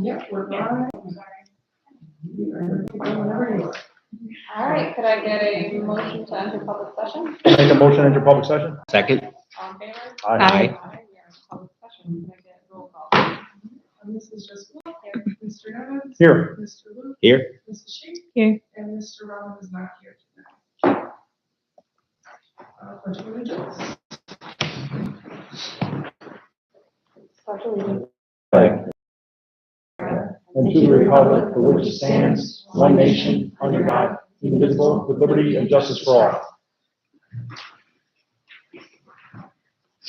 Yep, we're live. Whenever you are. All right, could I get a motion to enter public session? Make a motion to enter public session? Second. All in favor? Aye. Aye. We are in public session. Can I get a roll call? Mrs. Jessica, Mr. Evans. Here. Mr. Luke. Here. Mrs. Sheik. Here. And Mr. Rowan is not here tonight. Pledge of allegiance. Pledge allegiance. And to the republic for which it stands, one nation, under God, indivisible, with liberty and justice for all.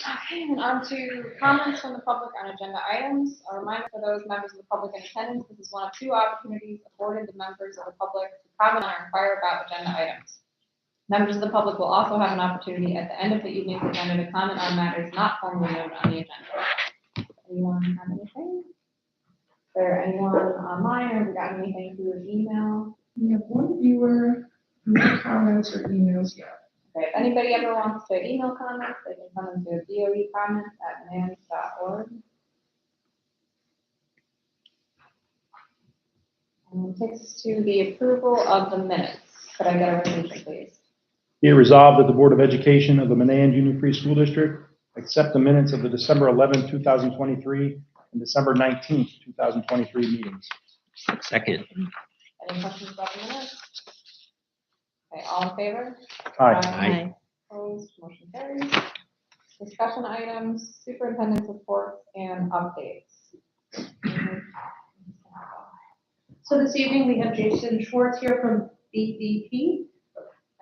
Okay, and on to comments from the public on agenda items. A reminder for those members of the public in attendance, this is one of two opportunities afforded to members of the public to comment on or inquire about agenda items. Members of the public will also have an opportunity at the end of the evening's agenda to comment on matters not formally noted on the agenda. Anyone have anything? Is there anyone online or have you gotten anything through your email? We have one viewer, no comments or emails yet. Okay, if anybody ever wants to email comments, they can come into DOE-comments@mans.org. And it takes us to the approval of the minutes. Could I get a resolution, please? Be it resolved that the Board of Education of the Manan Union Free School District accept the minutes of the December 11, 2023 and December 19, 2023 meetings. Second. Any questions about the minutes? Okay, all in favor? Aye. Aye. Opposed, motion carries. Discussion items, superintendent's reports and updates. So this evening, we have Jason Schwartz here from BDP.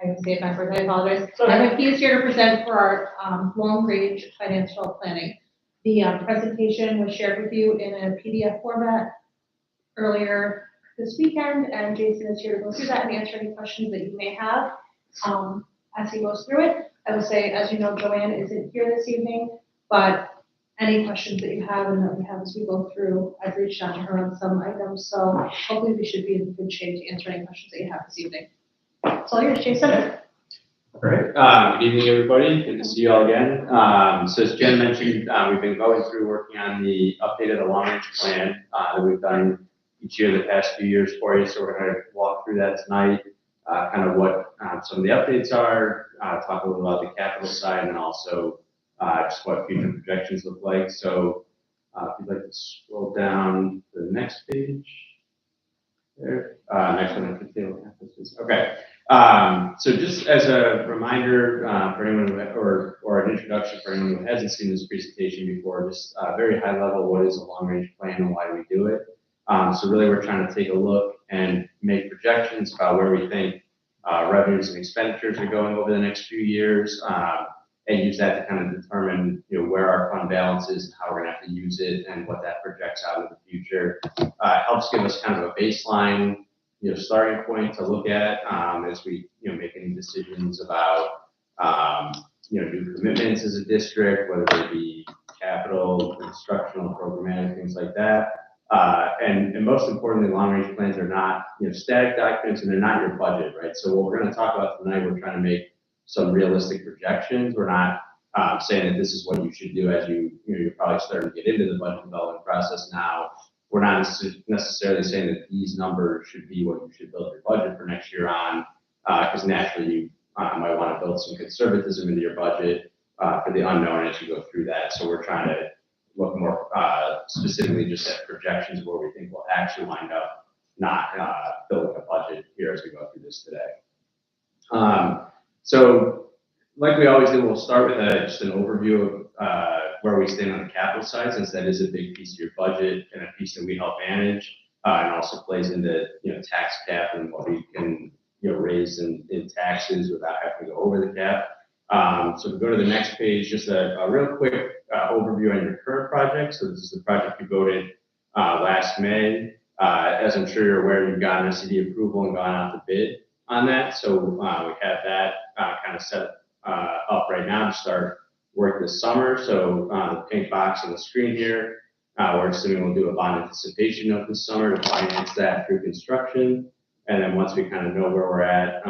I can say it backwards, I apologize. He is here to present for our long-range financial planning. The presentation was shared with you in a PDF format earlier this weekend, and Jason is here to go through that and answer any questions that you may have as he goes through it. I will say, as you know, Joanne isn't here this evening, but any questions that you have and that we have as we go through, I've reached out to her on some items, so hopefully we should be in good shape to answer any questions that you have this evening. It's all yours, Jason. All right. Good evening, everybody. Good to see you all again. So as Jen mentioned, we've been going through working on the update of the long-range plan that we've done each year the past few years for you. So we're going to walk through that tonight, kind of what some of the updates are, talk a little about the capital side, and also just what future projections look like. So if you'd like to scroll down to the next page. There. Next one, the table of campuses. Okay. So just as a reminder for anyone or an introduction for anyone who hasn't seen this presentation before, just very high level, what is a long-range plan and why do we do it? So really we're trying to take a look and make projections about where we think revenues and expenditures are going over the next few years, and use that to kind of determine, where our fund balance is and how we're going to have to use it and what that projects out in the future. Helps give us kind of a baseline, starting point to look at as we, make any decisions about, new commitments as a district, whether they be capital, instructional, programmatic, things like that. And most importantly, long-range plans are not, static documents, and they're not your budget, right? So what we're going to talk about tonight, we're trying to make some realistic projections. We're not saying that this is what you should do as you're probably starting to get into the budget development process now. We're not necessarily saying that these numbers should be what you should build your budget for next year on, because naturally you might want to build some conservatism into your budget for the unknown as you go through that. So we're trying to look more specifically just at projections where we think we'll actually wind up not building a budget here as we go through this today. So like we always do, we'll start with just an overview of where we stand on the capital side, since that is a big piece of your budget and a piece that we help manage, and also plays into tax cap and what we can raise in taxes without having to go over the cap. So if we go to the next page, just a real quick overview on your current project. So this is the project you voted last May. As I'm sure you're aware, you've gotten SED approval and gone out to bid on that. So we have that kind of set up right now to start work this summer. So the pink box on the screen here, we're assuming we'll do a bond anticipation note this summer to finance that through construction. And then once we kind of know where we're at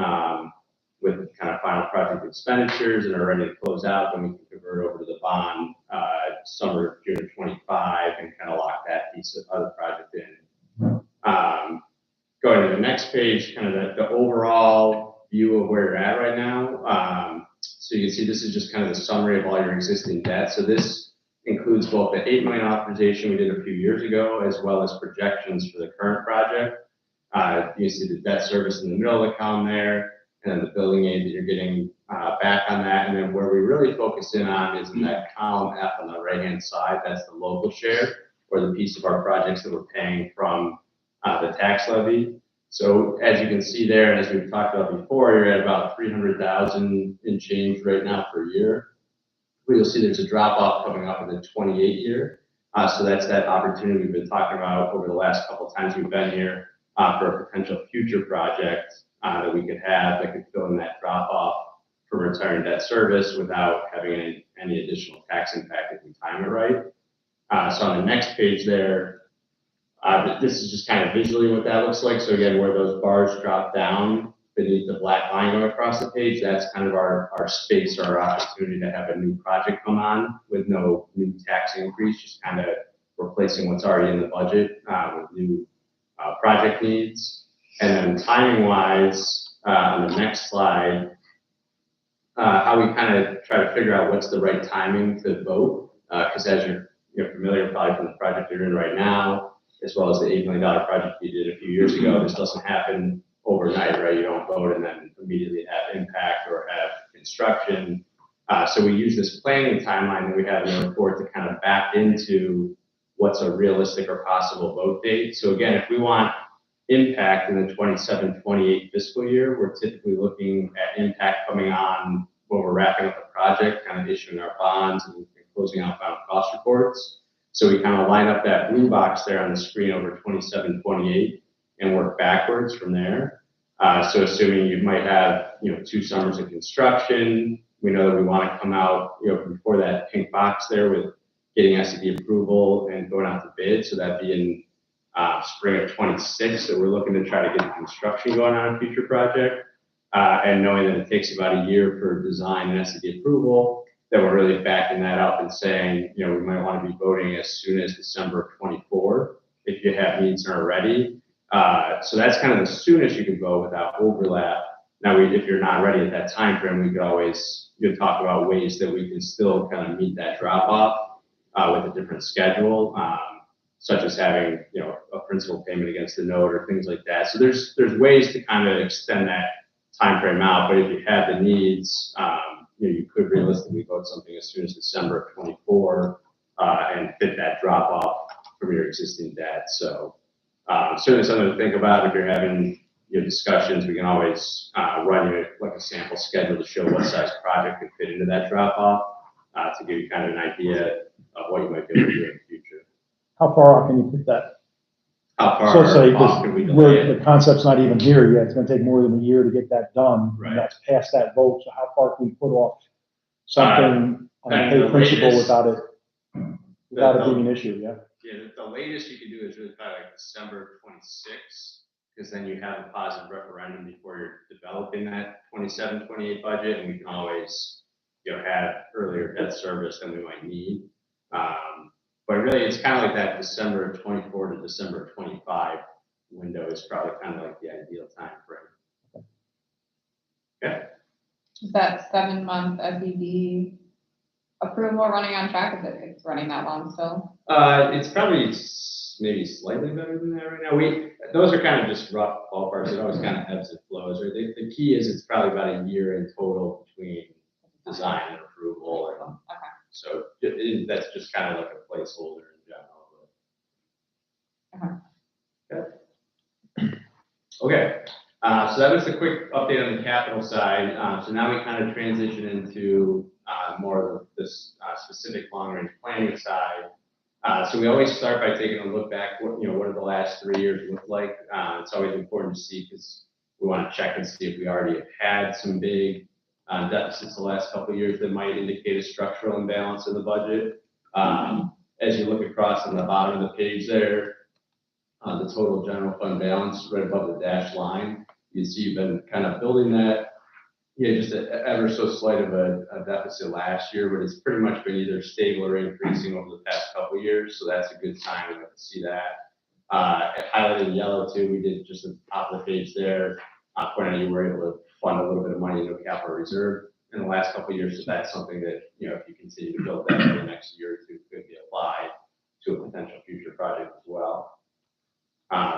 with kind of final project expenditures and are ready to close out, then we can convert over to the bond summer of June of 25 and kind of lock that piece of the project in next page, kind of the overall view of where you're at right now. So you can see this is just kind of the summary of all your existing debt. So this includes both the 8 million authorization we did a few years ago, as well as projections for the current project. You see the debt service in the middle of the column there, and then the building aid that you're getting back on that. And then where we really focus in on is in that column F on the right-hand side. That's the local share, or the piece of our projects that we're paying from the tax levy. So as you can see there, and as we've talked about before, you're at about 300,000 in change right now per year. But you'll see there's a drop off coming up in the 28 year. So that's that opportunity we've been talking about over the last couple of times we've been here for a potential future project that we could have that could fill in that drop off for retiring debt service without having any additional tax impact if we time it right. So on the next page there, this is just kind of visually what that looks like. So again, where those bars drop down beneath the black line going across the page, that's kind of our space or our opportunity to have a new project come on with no new tax increase, just kind of replacing what's already in the budget with new project needs. And then timing wise, on the next slide, how we kind of try to figure out what's the right timing to vote, because as you're familiar probably from the project you're in right now, as well as the $8 million project you did a few years ago. This doesn't happen overnight, right? You don't vote and then immediately have impact or have construction. So we use this planning timeline that we have in the report to kind of back into what's a realistic or possible vote date. So again, if we want impact in the 27-28 fiscal year, we're typically looking at impact coming on when we're wrapping up the project, kind of issuing our bonds and closing out final cost reports. So we kind of line up that blue box there on the screen over 27-28 and work backwards from there. So assuming you might have, 2 summers of construction, we know that we want to come out, before that pink box there with getting SCD approval and going out to bid. So that'd be in spring of 26 that we're looking to try to get the construction going on a future project. And knowing that it takes about a year for design and SCD approval, that we're really backing that up and saying, we might want to be voting as soon as December of 24 if you have needs and are ready. So that's kind of the soonest you can vote without overlap. Now, if you're not ready at that time frame, we could always talk about ways that we can still kind of meet that drop off with a different schedule, such as having a principal payment against the note or things like that. So there's ways to kind of extend that time frame out. But if you have the needs, you could realistically vote something as soon as December of 24 and fit that drop off from your existing debt. So certainly something to think about if you're having discussions. We can always run you like a sample schedule to show what size project could fit into that drop off to give you kind of an idea of what you might be able to do in the future. How far off can you put that? How far So say off can we delay where it? the concept's not even here yet, it's gonna take more than a year to get that done. Right. And that's past that vote, so how far can we put off something on a and paid the principle latest- without it being an issue, yeah? Yeah, the latest you can do is really probably like December 26, because then you have a positive referendum before you're developing that 27-28 budget, and we can always, have earlier debt service than we might need. But really, it's kind of like that December 24 to December 25 window is probably kind of like the ideal time frame. Okay. Is that 7-month SED approval running on track? Is it's running that long still? It's probably maybe slightly better than that right now. Those are kind of just rough ballparks. It always kind of ebbs and flows. Right? The key is it's probably about a year in total between design and approval. And Okay. so that's just kind of like a placeholder in general. Okay. So that was a quick update on the capital side. So now we kind of transition into more of this specific long-range planning side. So we always start by taking a look back. What do the last 3 years look like? It's always important to see because we want to check and see if we already have had some big deficits the last couple of years that might indicate a structural imbalance in the budget. As you look across on the bottom of the page there, the total general fund balance right above the dashed line, you see you've been kind of building that. Just ever so slight of a deficit last year, but it's pretty much been either stable or increasing over the past couple of years. So that's a good sign. We have to see that. Highlighted in yellow too, we did just at the top of the page there, pointing out you were able to fund a little bit of money into a capital reserve in the last couple of years. So that's something that, if you continue to build that for the next year or two, could be applied to a potential future project as well.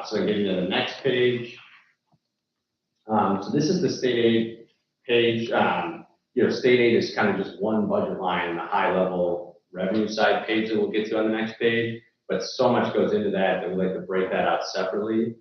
So getting to the next page. So this is the state aid page. State aid is kind of just one budget line in the high level revenue side page that we'll get to on the next page, but so much goes into that we like to break that out separately,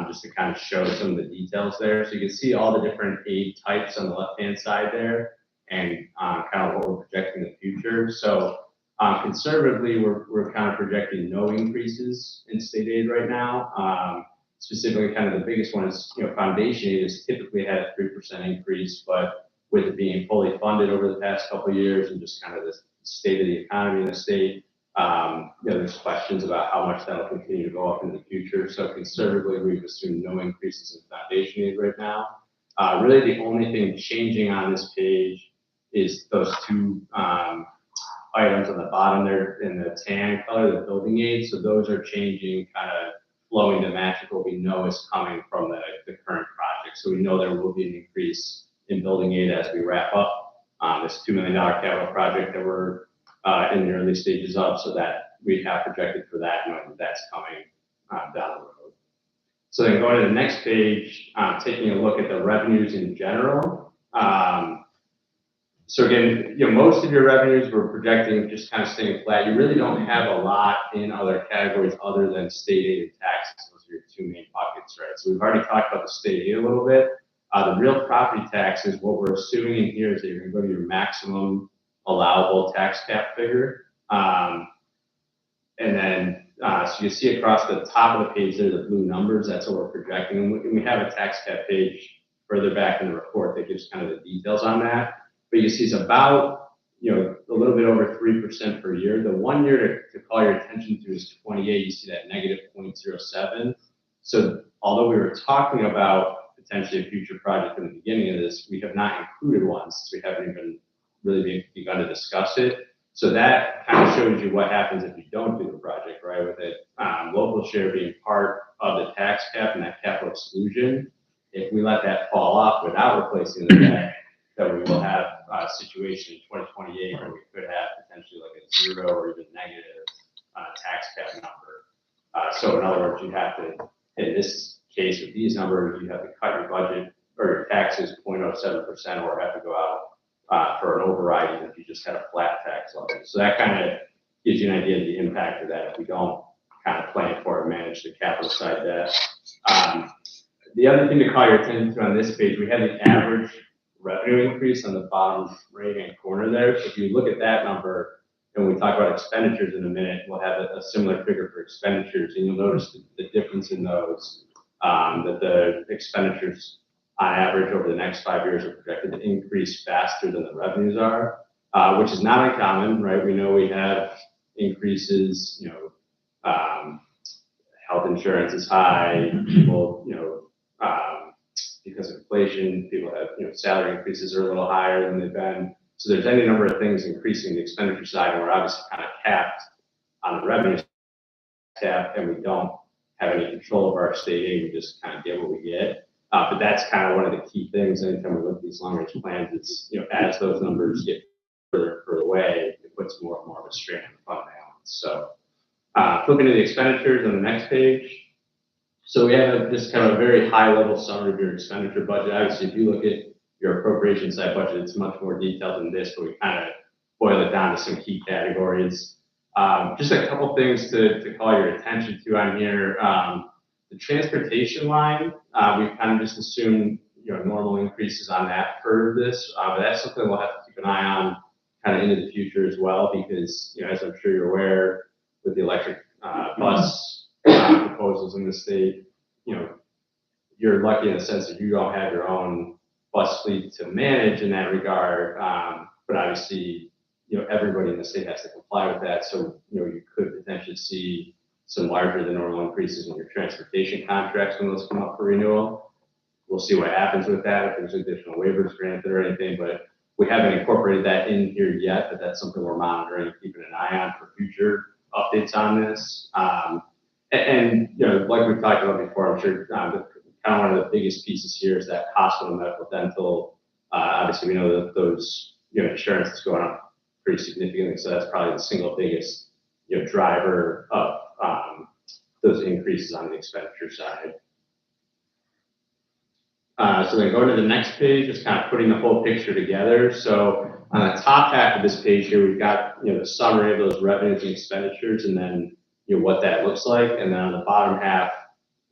just to kind of show some of the details there. So you can see all the different aid types on the left-hand side there, and kind of what we're projecting in the future. So conservatively, we're kind of projecting no increases in state aid right now. Specifically, kind of the biggest one is, foundation aid has typically had a 3% increase, but with it being fully funded over the past couple of years and just kind of the state of the economy in the state, there's questions about how much that'll continue to go up in the future. So conservatively, we've assumed no increases in foundation aid right now. Really, the only thing changing on this page is those two items on the bottom there in the tan color, the building aid. So those are changing, kind of flowing to match what we know is coming from the current project. So we know there will be an increase in building aid as we wrap up this $2 million capital project that we're in the early stages of, so that we have projected for that, knowing that that's coming down the road. So then going to the next page, taking a look at the revenues in general. So again, most of your revenues we're projecting just kind of staying flat. You really don't have a lot in other categories other than state aid and taxes. Those are your two main buckets, right? So we've already talked about the state aid a little bit. The real property taxes, what we're assuming in here is that you're going to go to your maximum allowable tax cap figure. And then, so you see across the top of the page there, the blue numbers, that's what we're projecting. And we have a tax cap page further back in the report that gives kind of the details on that. But you see it's about, a little bit over 3% per year. The 1 year to call your attention to is 28. You see that negative 0.07. So although we were talking about potentially a future project in the beginning of this, we have not included one since we haven't even really begun to discuss it. So that kind of shows you what happens if you don't do the project, right? With it, local share being part of the tax cap and that capital exclusion. If we let that fall off without replacing the debt, that we will have a situation in 2028 where we could have potentially like a 0 or even negative tax cap number. So in other words, you have to, in this case with these numbers, you have to cut your budget or your taxes 0.07% or have to go out for an override even if you just had a flat tax levy. So that kind of gives you an idea of the impact of that if we don't kind of plan for and manage the capital side debt. The other thing to call your attention to on this page, we have the average revenue increase on the bottom right-hand corner there. So if you look at that number, and when we talk about expenditures in a minute, we'll have a similar figure for expenditures, and you'll notice the difference in those, that the expenditures on average over the next 5 years are projected to increase faster than the revenues are, which is not uncommon, right? We know we have increases, health insurance is high, people, because of inflation, people have, salary increases are a little higher than they've been. So there's any number of things increasing the expenditure side, and we're obviously kind of capped on the revenue cap, and we don't have any control of our state aid. We just kind of get what we get. But that's kind of one of the key things anytime we look at these long-range plans is, as those numbers get further away, it puts more and more of a strain on the fund balance. So flipping to the expenditures on the next page. So we have this kind of a very high-level summary of your expenditure budget. Obviously, if you look at your appropriation side budget, it's much more detailed than this, but we kind of boil it down to some key categories. Just a couple things to call your attention to on here. The transportation line, we've kind of just assumed, normal increases on that for this, but that's something we'll have to keep an eye on kind of into the future as well, because, as I'm sure you're aware, with the electric bus proposals in the state, you're lucky in the sense that you don't have your own bus fleet to manage in that regard. But obviously, everybody in the state has to comply with that. So, you could potentially see some larger than normal increases in your transportation contracts when those come up for renewal. We'll see what happens with that, if there's additional waivers granted or anything, but we haven't incorporated that in here yet, but that's something we're monitoring and keeping an eye on for future updates on this. And, you know, like we've talked about before, I'm sure, kind of one of the biggest pieces here is that hospital medical dental. Obviously, we know that those, you know, insurance is going up pretty significantly, so that's probably the single biggest, you know, driver of those increases on the expenditure side. So then going to the next page, just kind of putting the whole picture together. So on the top half of this page here, we've got, you know, the summary of those revenues and expenditures, and then, you know, what that looks like. And then on the bottom half,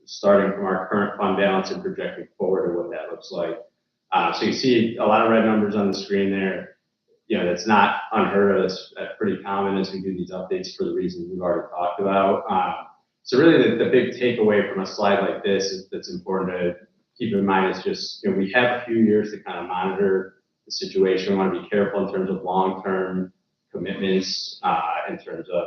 starting from our current fund balance and projecting forward to what that looks like. So you see a lot of red numbers on the screen there. You know, that's not unheard of. That's pretty common as we do these updates for the reasons we've already talked about. So really the big takeaway from a slide like this is that's important to keep in mind is just, you know, we have a few years to kind of monitor the situation. We want to be careful in terms of long-term commitments, in terms of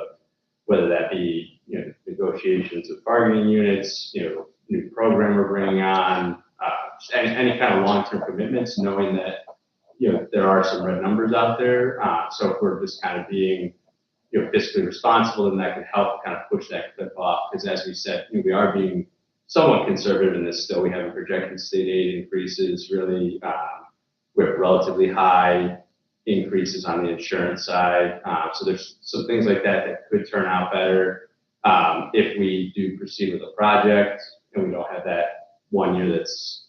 whether that be, you know, negotiations with bargaining units, you know, new program we're bringing on, any kind of long-term commitments, knowing that, you know, there are some red numbers out there. So if we're just kind of being, you know, fiscally responsible, then that can help kind of push that cliff off. Because as we said, you know, we are being somewhat conservative in this still. We haven't projected state aid increases really, with relatively high increases on the insurance side. So there's some things like that that could turn out better if we do proceed with a project and we don't have that 1 year that's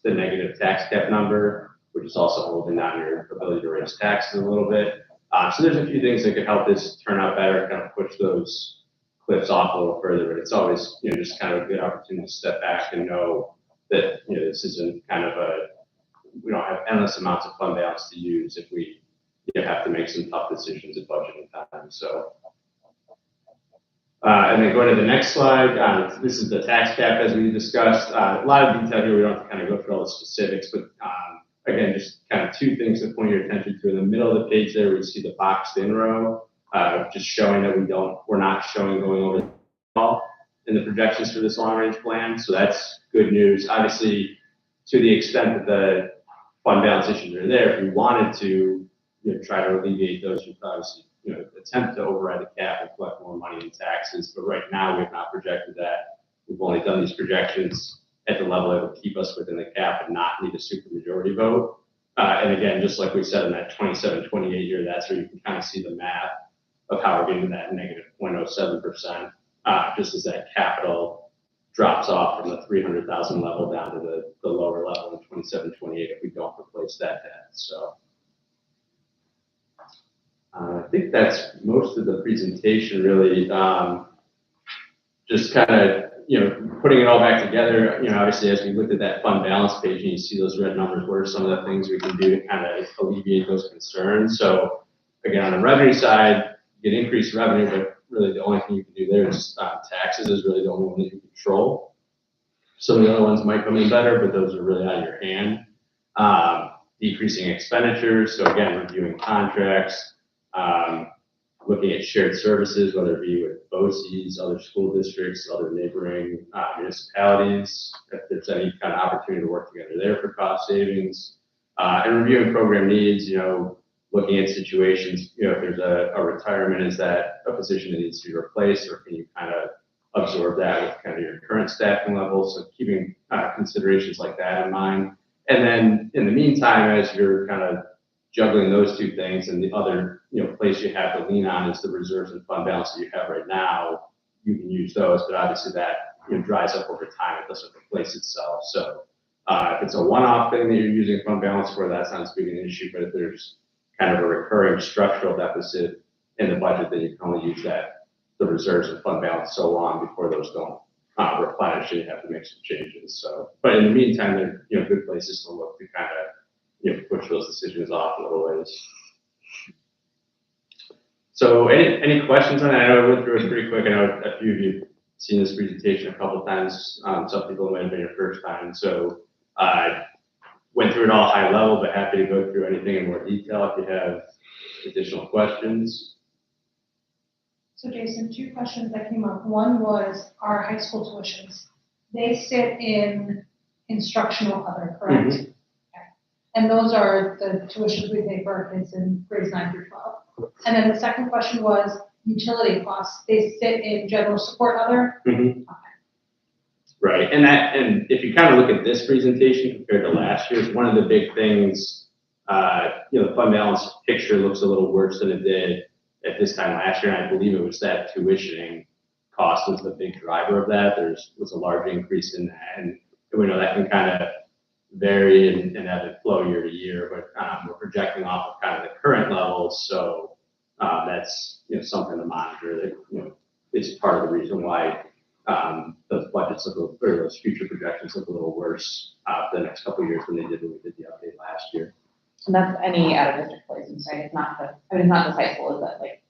the negative tax cap number, which is also holding down your ability to raise taxes a little bit. So there's a few things that could help this turn out better, kind of push those cliffs off a little further, but it's always, you know, just kind of a good opportunity to step back and know that, you know, this isn't kind of we don't have endless amounts of fund balance to use if we, you know, have to make some tough decisions at budgeting time. So, and then going to the next slide, this is the tax cap as we discussed. A lot of detail here, we don't have to kind of go through all the specifics, but again, just kind of two things to point your attention to. In the middle of the page there, we see the boxed in row, just showing that we're not showing going over the wall in the projections for this long range plan. So that's good news. Obviously, to the extent that the fund balance issues are there, if we wanted to, you know, try to alleviate those, you'd obviously, you know, attempt to override the cap and collect more money in taxes. But right now, we have not projected that. We've only done these projections at the level that will keep us within the cap and not need a supermajority vote. And again, just like we said in that 27-28 year, that's where you can kind of see the math of how we're getting that negative 0.07%, just as that capital drops off from the 300,000 level down to the lower level in 27-28 if we don't replace that debt. So I think that's most of the presentation really. Just kind of, you know, putting it all back together, you know, obviously as we looked at that fund balance page and you see those red numbers, what are some of the things we can do to kind of alleviate those concerns? So again, on the revenue side, you get increased revenue, but really the only thing you can do there is taxes is really the only one that you control. Some of the other ones might come in better, but those are really out of your hand. Decreasing expenditures, so again, reviewing contracts, looking at shared services, whether it be with BOCES, other school districts, other neighboring municipalities, if there's any kind of opportunity to work together there for cost savings, and reviewing program needs, you know, looking at situations, you know, if there's a retirement, is that a position that needs to be replaced, or can you kind of absorb that with kind of your current staffing levels? So keeping considerations like that in mind. And then in the meantime, as you're kind of juggling those two things, and the other, you know, place you have to lean on is the reserves and fund balance that you have right now. You can use those, but obviously that, you know, dries up over time. It doesn't replace itself. So if it's a one-off thing that you're using fund balance for, that's not as big an issue. But if there's kind of a recurring structural deficit in the budget, then you can only use the reserves and fund balance so long before those don't replenish, and you have to make some changes. So, but in the meantime, they're, you know, good places to look to kind of, you know, push those decisions off a little ways. So any questions on that? I know I went through it pretty quick. I know a few of you have seen this presentation a couple of times. Some people might have been your first time. So went through it all high level, but happy to go through anything in more detail if you have additional questions. So Jason, two questions that came up. One was our high school tuitions. They sit in instructional other, correct? Mm-hmm. Okay. And those are the tuitions we pay for our kids in grades 9 through 12. And then the second question was, utility costs, they sit in general support other. Right, and if you kind of look at this presentation compared to last year's, one of the big things, the fund balance picture looks a little worse than it did at this time last year, and I believe it was that tuitioning cost was the big driver of that. Was a large increase in that, and we know that can kind of vary and ebb and flow year to year, but we're projecting off of kind of the current levels, so that's something to monitor. That is part of the reason why those budgets look, or those future projections look a little worse the next couple of years than they did when we did the update last year. And that's any out of district placements, right? It's not it's not just high school, is that like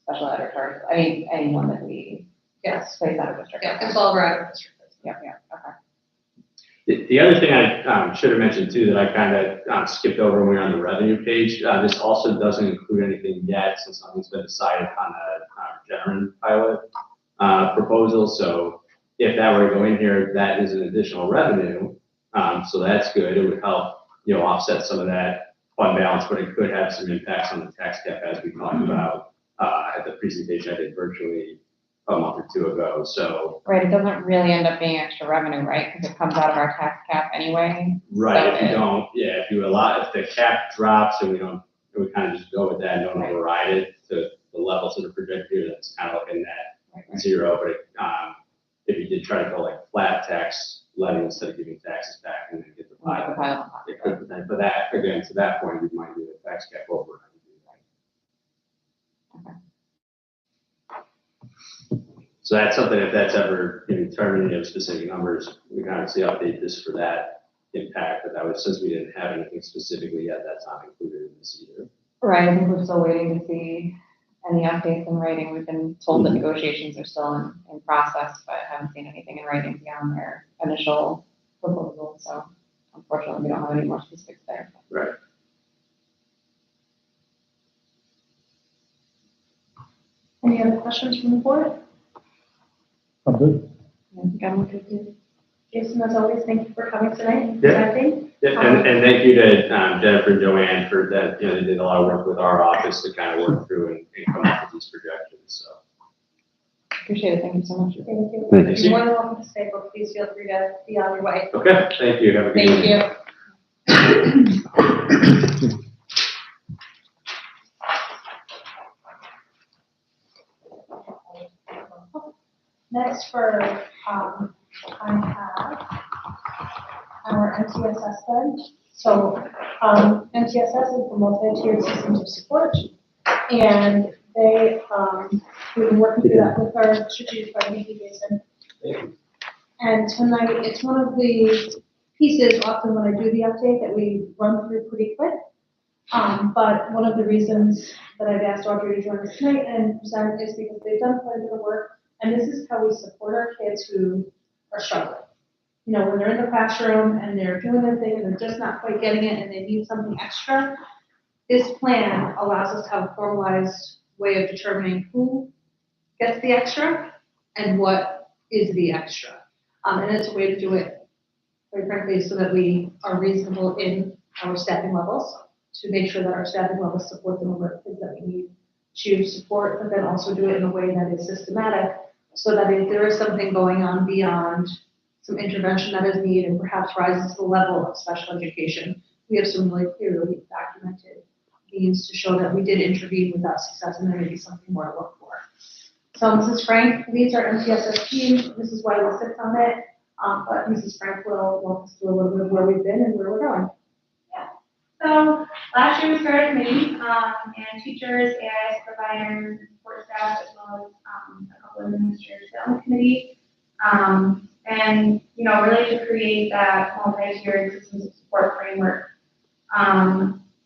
special ed or charter? I mean, anyone that we place out of district. Yeah, it's all of our out of district. Yeah, okay. The other thing I should have mentioned too that I kind of skipped over when we were on the revenue page, this also doesn't include anything yet since something's been decided on the General pilot proposal. So if that were to go in here, that is an additional revenue. So that's good. It would help, offset some of that fund balance, but it could have some impacts on the tax cap as we talked about at the presentation I did virtually a month or two ago. So right, it doesn't really end up being extra revenue, right? Because it comes out of our tax cap anyway. right, So if the cap drops and we kind of just go with that and don't override it to the levels that are projected here, that's kind of like a net zero. But if you did try to go like flat tax levy instead of giving taxes back and then get the pilot, it could then, but that again to that point we might do the tax cap override. So that's something, if that's ever determined into specific numbers, we can obviously update this for that impact, but that was, since we didn't have anything specifically yet, that's not included in this either. right, I think we're still waiting to see any updates in writing. We've been told that negotiations are still in process, but haven't seen anything in writing beyond their initial proposal. So unfortunately, we don't have any more specifics there. Right. Any other questions from the board? I'm good. I think I'm okay too. Jason, as always, thank you for coming tonight and Yeah. presenting. Yeah, and thank you to Jennifer and Joanne for that. They did a lot of work with our office to kind of work through and come up with these projections. So Appreciate it. Thank you so much. Thank you. Thank you. You're more than welcome to stay, but please feel free to be on your way. okay, thank you. Have a good Thank evening. you. Next I have our MTSS fund. So, MTSS is the multi-tiered systems of support, and they, we've been working through that with our strategic planning, Jason. And tonight, it's one of the pieces, often when I do the update, that we run through pretty quick. But one of the reasons that I've asked Audrey to join us tonight and present is because they've done quite a bit of work, and this is how we support our kids who are struggling. When they're in the classroom and they're doing their thing and they're just not quite getting it and they need something extra, this plan allows us to have a formalized way of determining who gets the extra and what is the extra. And it's a way to do it, quite frankly, so that we are reasonable in our staffing levels, to make sure that our staffing levels support the number of kids that we need to support, but then also do it in a way that is systematic, so that if there is something going on beyond some intervention that is needed and perhaps rises to the level of special education, we have some really clearly documented means to show that we did intervene without success and there may be something more to look for. So Mrs. Frank leads our MTSS team. Mrs. White sits on it, but Mrs. Frank will walk us through a little bit of where we've been and where we're going. So last year we started a committee, and teachers, AIS providers, and support staff, as well as a couple of administrators on the committee. And really to create that multi-tiered systems of support framework,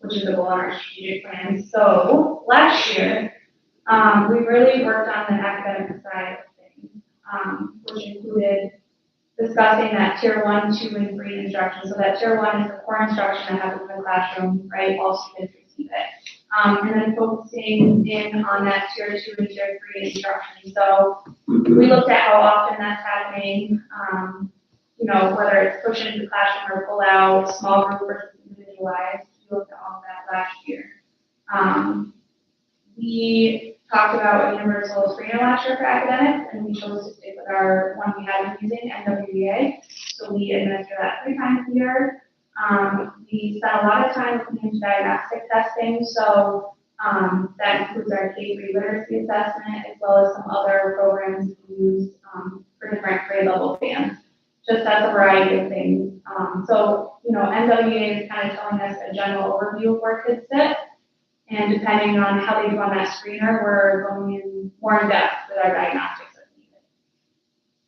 which is a goal on our strategic plan. So last year, we really worked on the academic side of things, which included discussing that tier 1, 2, and 3 instruction. So that tier 1 is the core instruction that happens in the classroom, right? All students receive it. And then focusing in on that tier 2 and tier 3 instruction. So we looked at how often that's happening, whether it's push into the classroom or pull out, small group versus individualized. We looked at all of that last year. We talked about a universal screener last year for academics, and we chose to stick with our one we had been using, NWEA. So we administer that 3 times a year. We spent a lot of time looking into diagnostic testing, so that includes our K-3 literacy assessment, as well as some other programs we use for different grade level bands. Just as a variety of things. So, NWEA is kind of telling us a general overview of where kids sit. And depending on how they do on that screener, we're going in more in depth with our diagnostics as needed.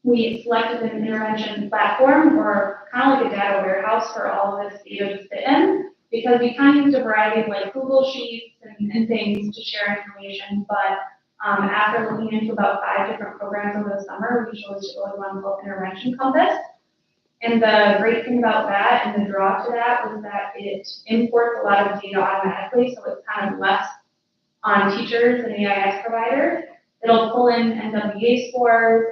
We selected an intervention platform, or kind of like a data warehouse for all of this data to sit in, because we kind of used a variety of like Google Sheets and things to share information, but after looking into about 5 different programs over the summer, we chose to go with one called Intervention Compass. And the great thing about that and the draw to that was that it imports a lot of data automatically, so it's kind of less on teachers and AIS providers. It'll pull in NWEA scores,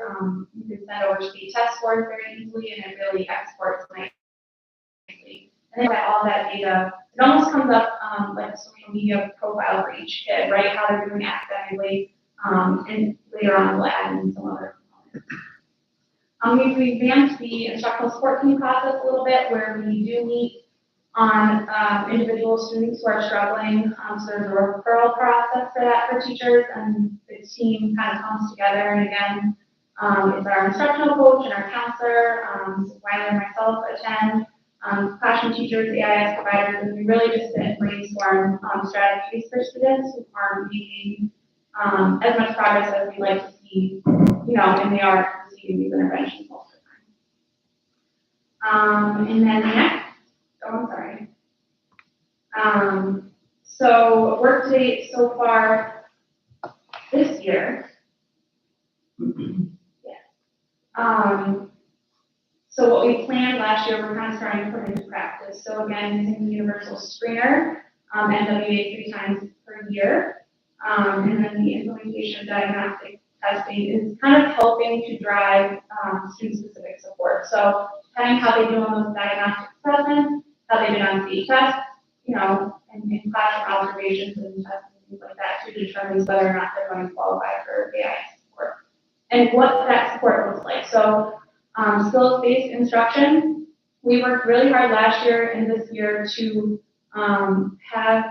you can send over state test scores very easily, and it really exports nicely. And then all that data, it almost comes up like a social media profile for each kid, right? How they're doing academically, and later on we'll add in some other components. We've revamped the instructional support team process a little bit, where we do meet on individual students who are struggling. So there's a referral process for that for teachers, and the team kind of comes together. And again, it's our instructional coach and our counselor, Wiley and myself attend, classroom teachers, AIS providers, and we really just sit and brainstorm strategies for students who aren't making as much progress as we'd like to see, and they are receiving these interventions most of the time. And then next, so work to date so far this year. So what we planned last year, we're kind of starting to put into practice. So again, using the universal screener, NWEA 3 times per year, and then the implementation of diagnostic testing is kind of helping to drive student-specific support. So depending how they do on those diagnostic assessments, how they did on state tests, and classroom observations and tests and things like that to determine whether or not they're going to qualify for AIS support. And what that support looks like. So skills-based instruction, we worked really hard last year and this year to have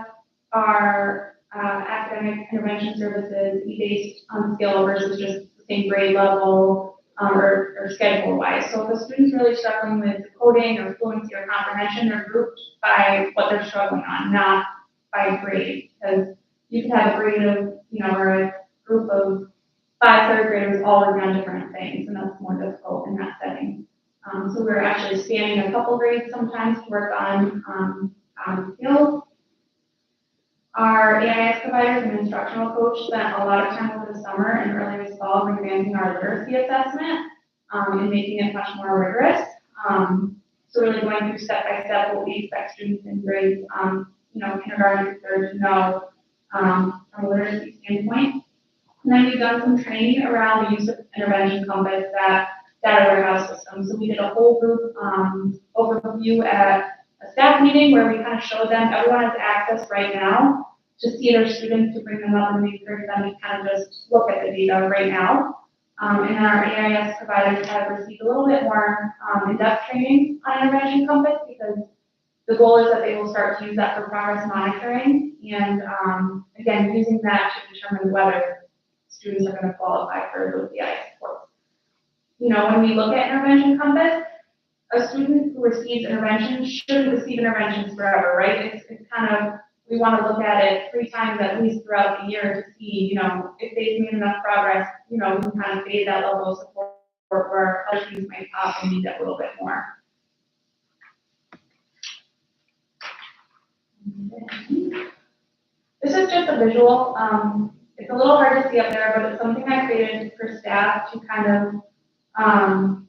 our academic intervention services be based on skill versus just the same grade level or schedule-wise. So if a student's really struggling with coding or fluency or comprehension, they're grouped by what they're struggling on, not by grade. Because you could have a grade of, or a group of 5 third graders all working on different things, and that's more difficult in that setting. So we're actually spanning a couple grades sometimes to work on skills. Our AIS providers and instructional coach spent a lot of time over the summer and early this fall revamping our literacy assessment and making it much more rigorous. So really going through step by step what we expect students in grades, kindergarten through third to know from a literacy standpoint. And then we've done some training around the use of Intervention Compass, that data warehouse system. So we did a whole group overview at a staff meeting where we kind of showed them everyone has access right now to see their students, to bring them up, and we encourage them to kind of just look at the data right now. And our AIS providers have received a little bit more in-depth training on Intervention Compass, because the goal is that they will start to use that for progress monitoring, and again, using that to determine whether students are going to qualify for those AIS supports. When we look at Intervention Compass, a student who receives intervention shouldn't receive interventions forever, right? It's kind of, we want to look at it 3 times at least throughout the year to see, if they've made enough progress, we can kind of fade that level of support where other students might pop and need that a little bit more. This is just a visual. It's a little hard to see up there, but it's something I created for staff to kind of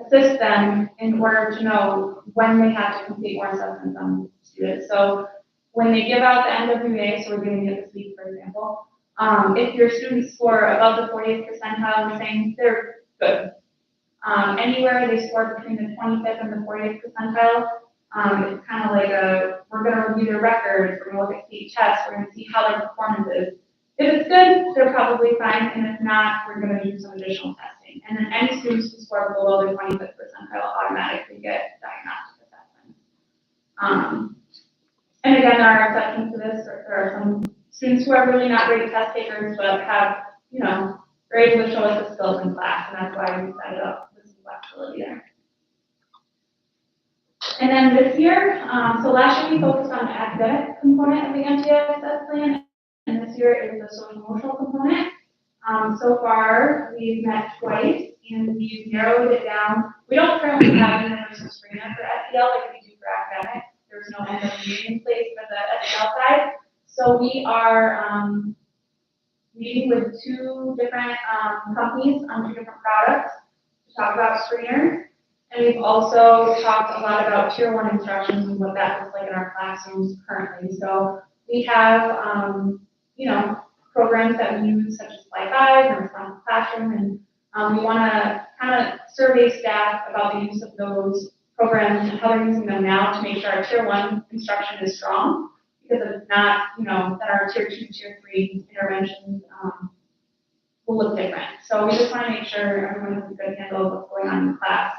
assist them in order to know when they have to complete more assessments on students. So when they give out the NWEA, so we're doing it this week, for example, if your students score above the 40th percentile, we're saying they're good. Anywhere they score between the 25th and the 40th percentile, it's kind of like we're going to review their records, we're going to look at state tests, we're going to see how their performance is. If it's good, they're probably fine, and if not, we're gonna do some additional testing. And then any students who score below the 25th percentile automatically get diagnostic assessments. And again, there are exceptions to this. There are some students who are really not great test takers, but have, they're able to show us the skills in class, and that's why we set it up with some flexibility there. And then this year, so last year we focused on the academic component of the MTSS plan, and this year is the social emotional component. So far, we've met twice, and we've narrowed it down. We don't currently have a universal screener for SEL like we do for academics. There's no end of meeting in place for the SEL side. So we are meeting with 2 different companies on 2 different products to talk about screeners. And we've also talked a lot about Tier 1 instructions and what that looks like in our classrooms currently. So we have, programs that we use such as Fly5 and Responsive Classroom, and we want to kind of survey staff about the use of those programs and how they're using them now to make sure our Tier 1 instruction is strong, because if it's not, then our Tier 2, Tier 3 interventions will look different. So we just want to make sure everyone has a good handle of what's going on in class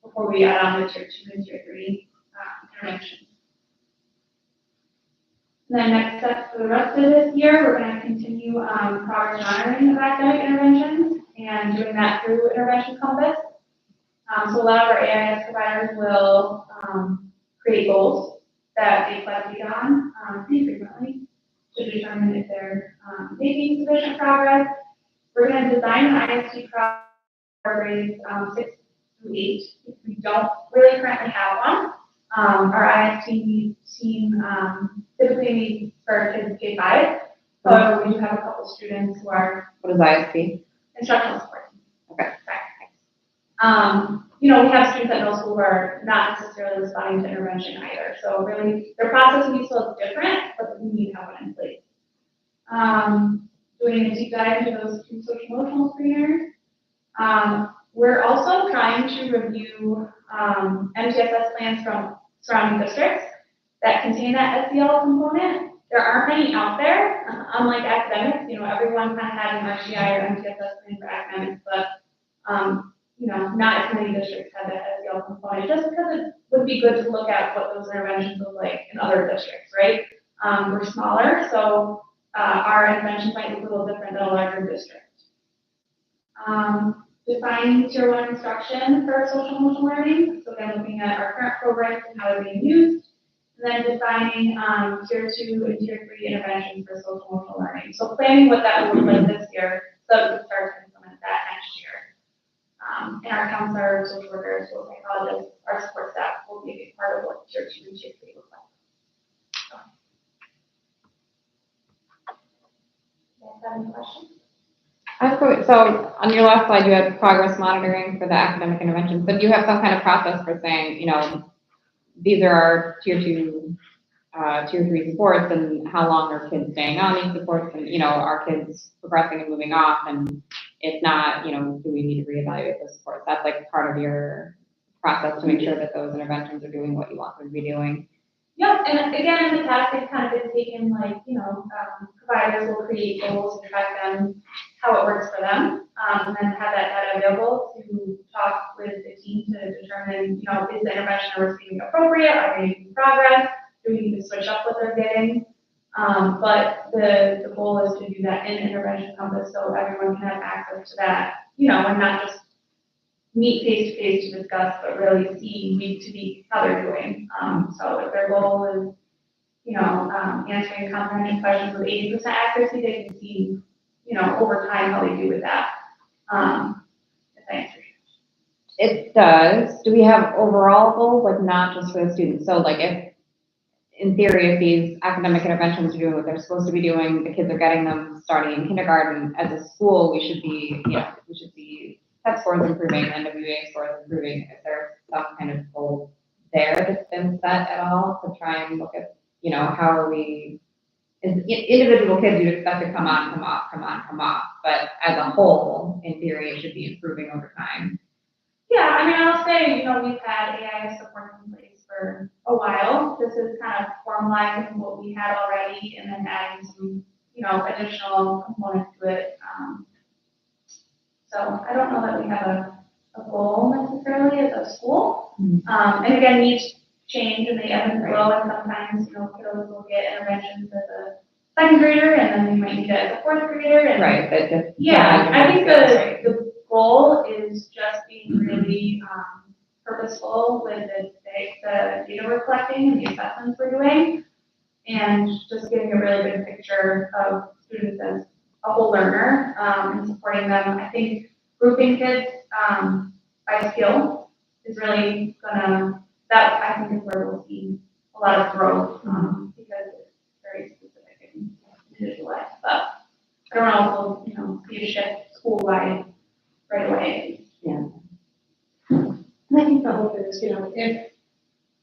before we add on the Tier 2 and Tier 3 interventions. And then next steps for the rest of this year, we're going to continue progress monitoring of academic interventions and doing that through Intervention Compass. So a lot of our AIS providers will create goals that they collect data on pretty frequently to determine if they're making sufficient progress. We're going to design an IST grades 6 through 8 if we don't really currently have one. Our IST team typically meets for kids K-5. However, we do have a couple students who are. What is ISP? Instructional support. Okay. We have students at middle school who are not necessarily responding to intervention either. So really, their process needs to look different, but we need to have one in place. Doing a deep dive into those 2 social emotional screeners. We're also trying to review MTSS plans from surrounding districts that contain that SEL component. There aren't many out there, unlike academics. Everyone kind of had an RCI or MTSS plan for academics, but not as many districts have that SEL component, just because it would be good to look at what those interventions look like in other districts, right? We're smaller, so our interventions might look a little different than a larger district. Defining Tier 1 instruction for social emotional learning. So again, looking at our current programs and how they're being used. And then defining Tier 2 and Tier 3 interventions for social emotional learning. So planning what that will look like this year so that we can start to implement that next year. And our counselors, social workers, social psychologists, our support staff will be a big part of what Tier 2 and Tier 3 look like. Do you guys have any questions? So on your last slide, you had progress monitoring for the academic interventions, but do you have some kind of process for saying, these are our Tier 2, Tier 3 supports, and how long are kids staying on these supports, and, are kids progressing and moving off, and if not, do we need to reevaluate those supports? That's like part of your process to make sure that those interventions are doing what you want them to be doing. Yep, and again, in the past, they've kind of been taken providers will create goals and track them, how it works for them, and then have that data available to talk with the team to determine, is the intervention we're seeing appropriate? Are they making progress? Do we need to switch up what they're getting? But the goal is to do that in Intervention Compass so everyone can have access to that, and not just meet face to face to discuss, but really see week to week how they're doing. So if their goal is, answering comprehension questions with 80% accuracy, they can see, over time how they do with that. If that answers. It does. Do we have overall goals, like not just for the students? So like if, in theory, if these academic interventions are doing what they're supposed to be doing, the kids are getting them starting in kindergarten, as a school, we should be test scores improving, NWA scores improving. Is there some kind of goal there that's been set at all to try and look at, how are we, as individual kids, you'd expect to come on, come off, but as a whole, in theory, it should be improving over time. Yeah, I'll say, we've had AIS support in place for a while. This is kind of formalizing what we had already and then adding some, additional components to it. So I don't know that we have a goal necessarily as a school. And again, needs change and they ebb and flow, and sometimes, kiddos will get interventions as a second grader, and then they might need it as a fourth grader, and Right, but just. yeah, I think the goal is just being really purposeful with the data we're collecting and the assessments we're doing, and just getting a really good picture of students as a whole learner, and supporting them. I think grouping kids by skill is really that I think is where we'll see a lot of growth, because it's very specific and individualized. But I don't also, see a shift school-wide right away. And I think the hope is,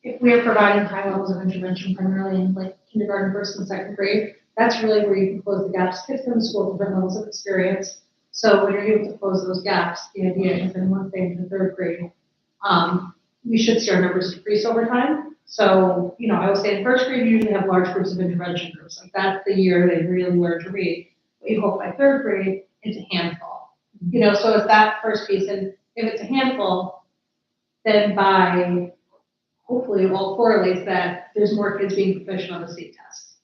if we are providing high levels of intervention primarily in like kindergarten, first and second grade, that's really where you can close the gaps. Kids come to school with different levels of experience. So when you're able to close those gaps, the idea is that once they enter third grade, we should see our numbers decrease over time. So, I would say in first grade, you usually have large groups of intervention groups. Like that's the year they really learn to read. But you hope by third grade, it's a handful. So it's that first piece. And if it's a handful, then by hopefully it all correlates that there's more kids being proficient on the state test.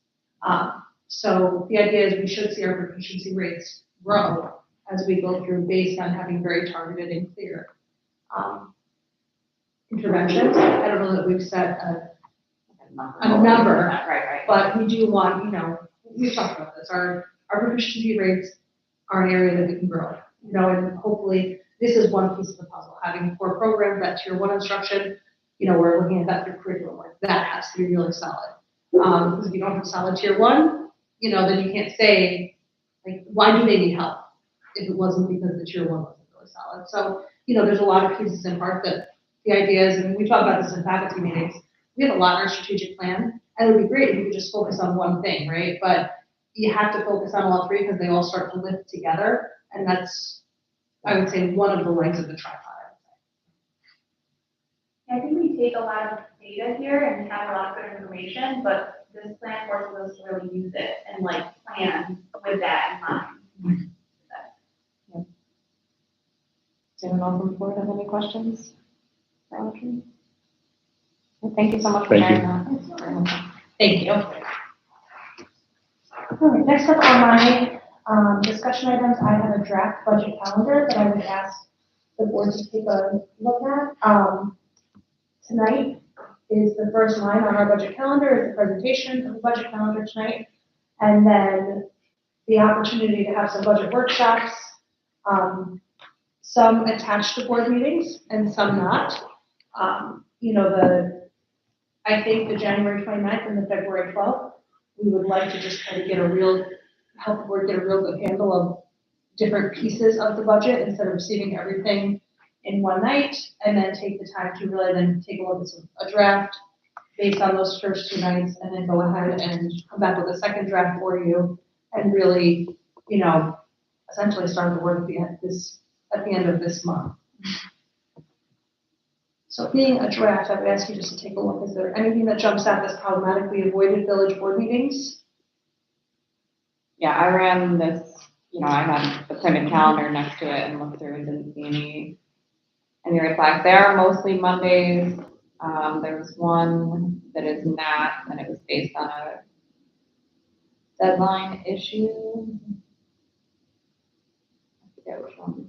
So the idea is we should see our proficiency rates grow as we go through based on having very targeted and clear interventions. I don't know that we've set a number, Right. but we do want, we've talked about this, our proficiency rates are an area that we can grow, and hopefully this is one piece of the puzzle, having core programs, that tier 1 instruction, we're looking at that through curriculum, like that has to be really solid. Because if you don't have solid tier 1, then you can't say, like, why do they need help if it wasn't because the tier 1 wasn't really solid. So, there's a lot of pieces and parts that the idea is, and we talk about this in faculty meetings, we have a lot in our strategic plan, and it would be great if we could just focus on one thing, right? But you have to focus on all three because they all start to lift together, and that's, I would say, one of the legs of the tripod. I think we take a lot of data here and have a lot of good information, but this plan forces us to really use it and plan with that in mind. Does anyone else on the board have any questions? Well, thank you so much for Thank you. sharing that. Very helpful. Thank you. All right, next up on my discussion items, I have a draft budget calendar that I would ask the board to take a look at. Tonight is the first line on our budget calendar, is the presentation of the budget calendar tonight, and then the opportunity to have some budget workshops, some attached to board meetings and some not. I think the January 29th and the February 12th, we would like to just kind of help the board get a real good handle of different pieces of the budget instead of receiving everything in one night, and then take the time to really then take a look at a draft based on those first 2 nights, and then go ahead and come back with a second draft for you, and really, essentially start the work at the end of this month. So being a draft, I would ask you just to take a look. Is there anything that jumps out that's problematic? We avoided village board meetings. Yeah, I ran this, I had the printed calendar next to it and looked through and didn't see any red flags. They are mostly Mondays. There was one that is not, and it was based on a deadline issue. I forget which one.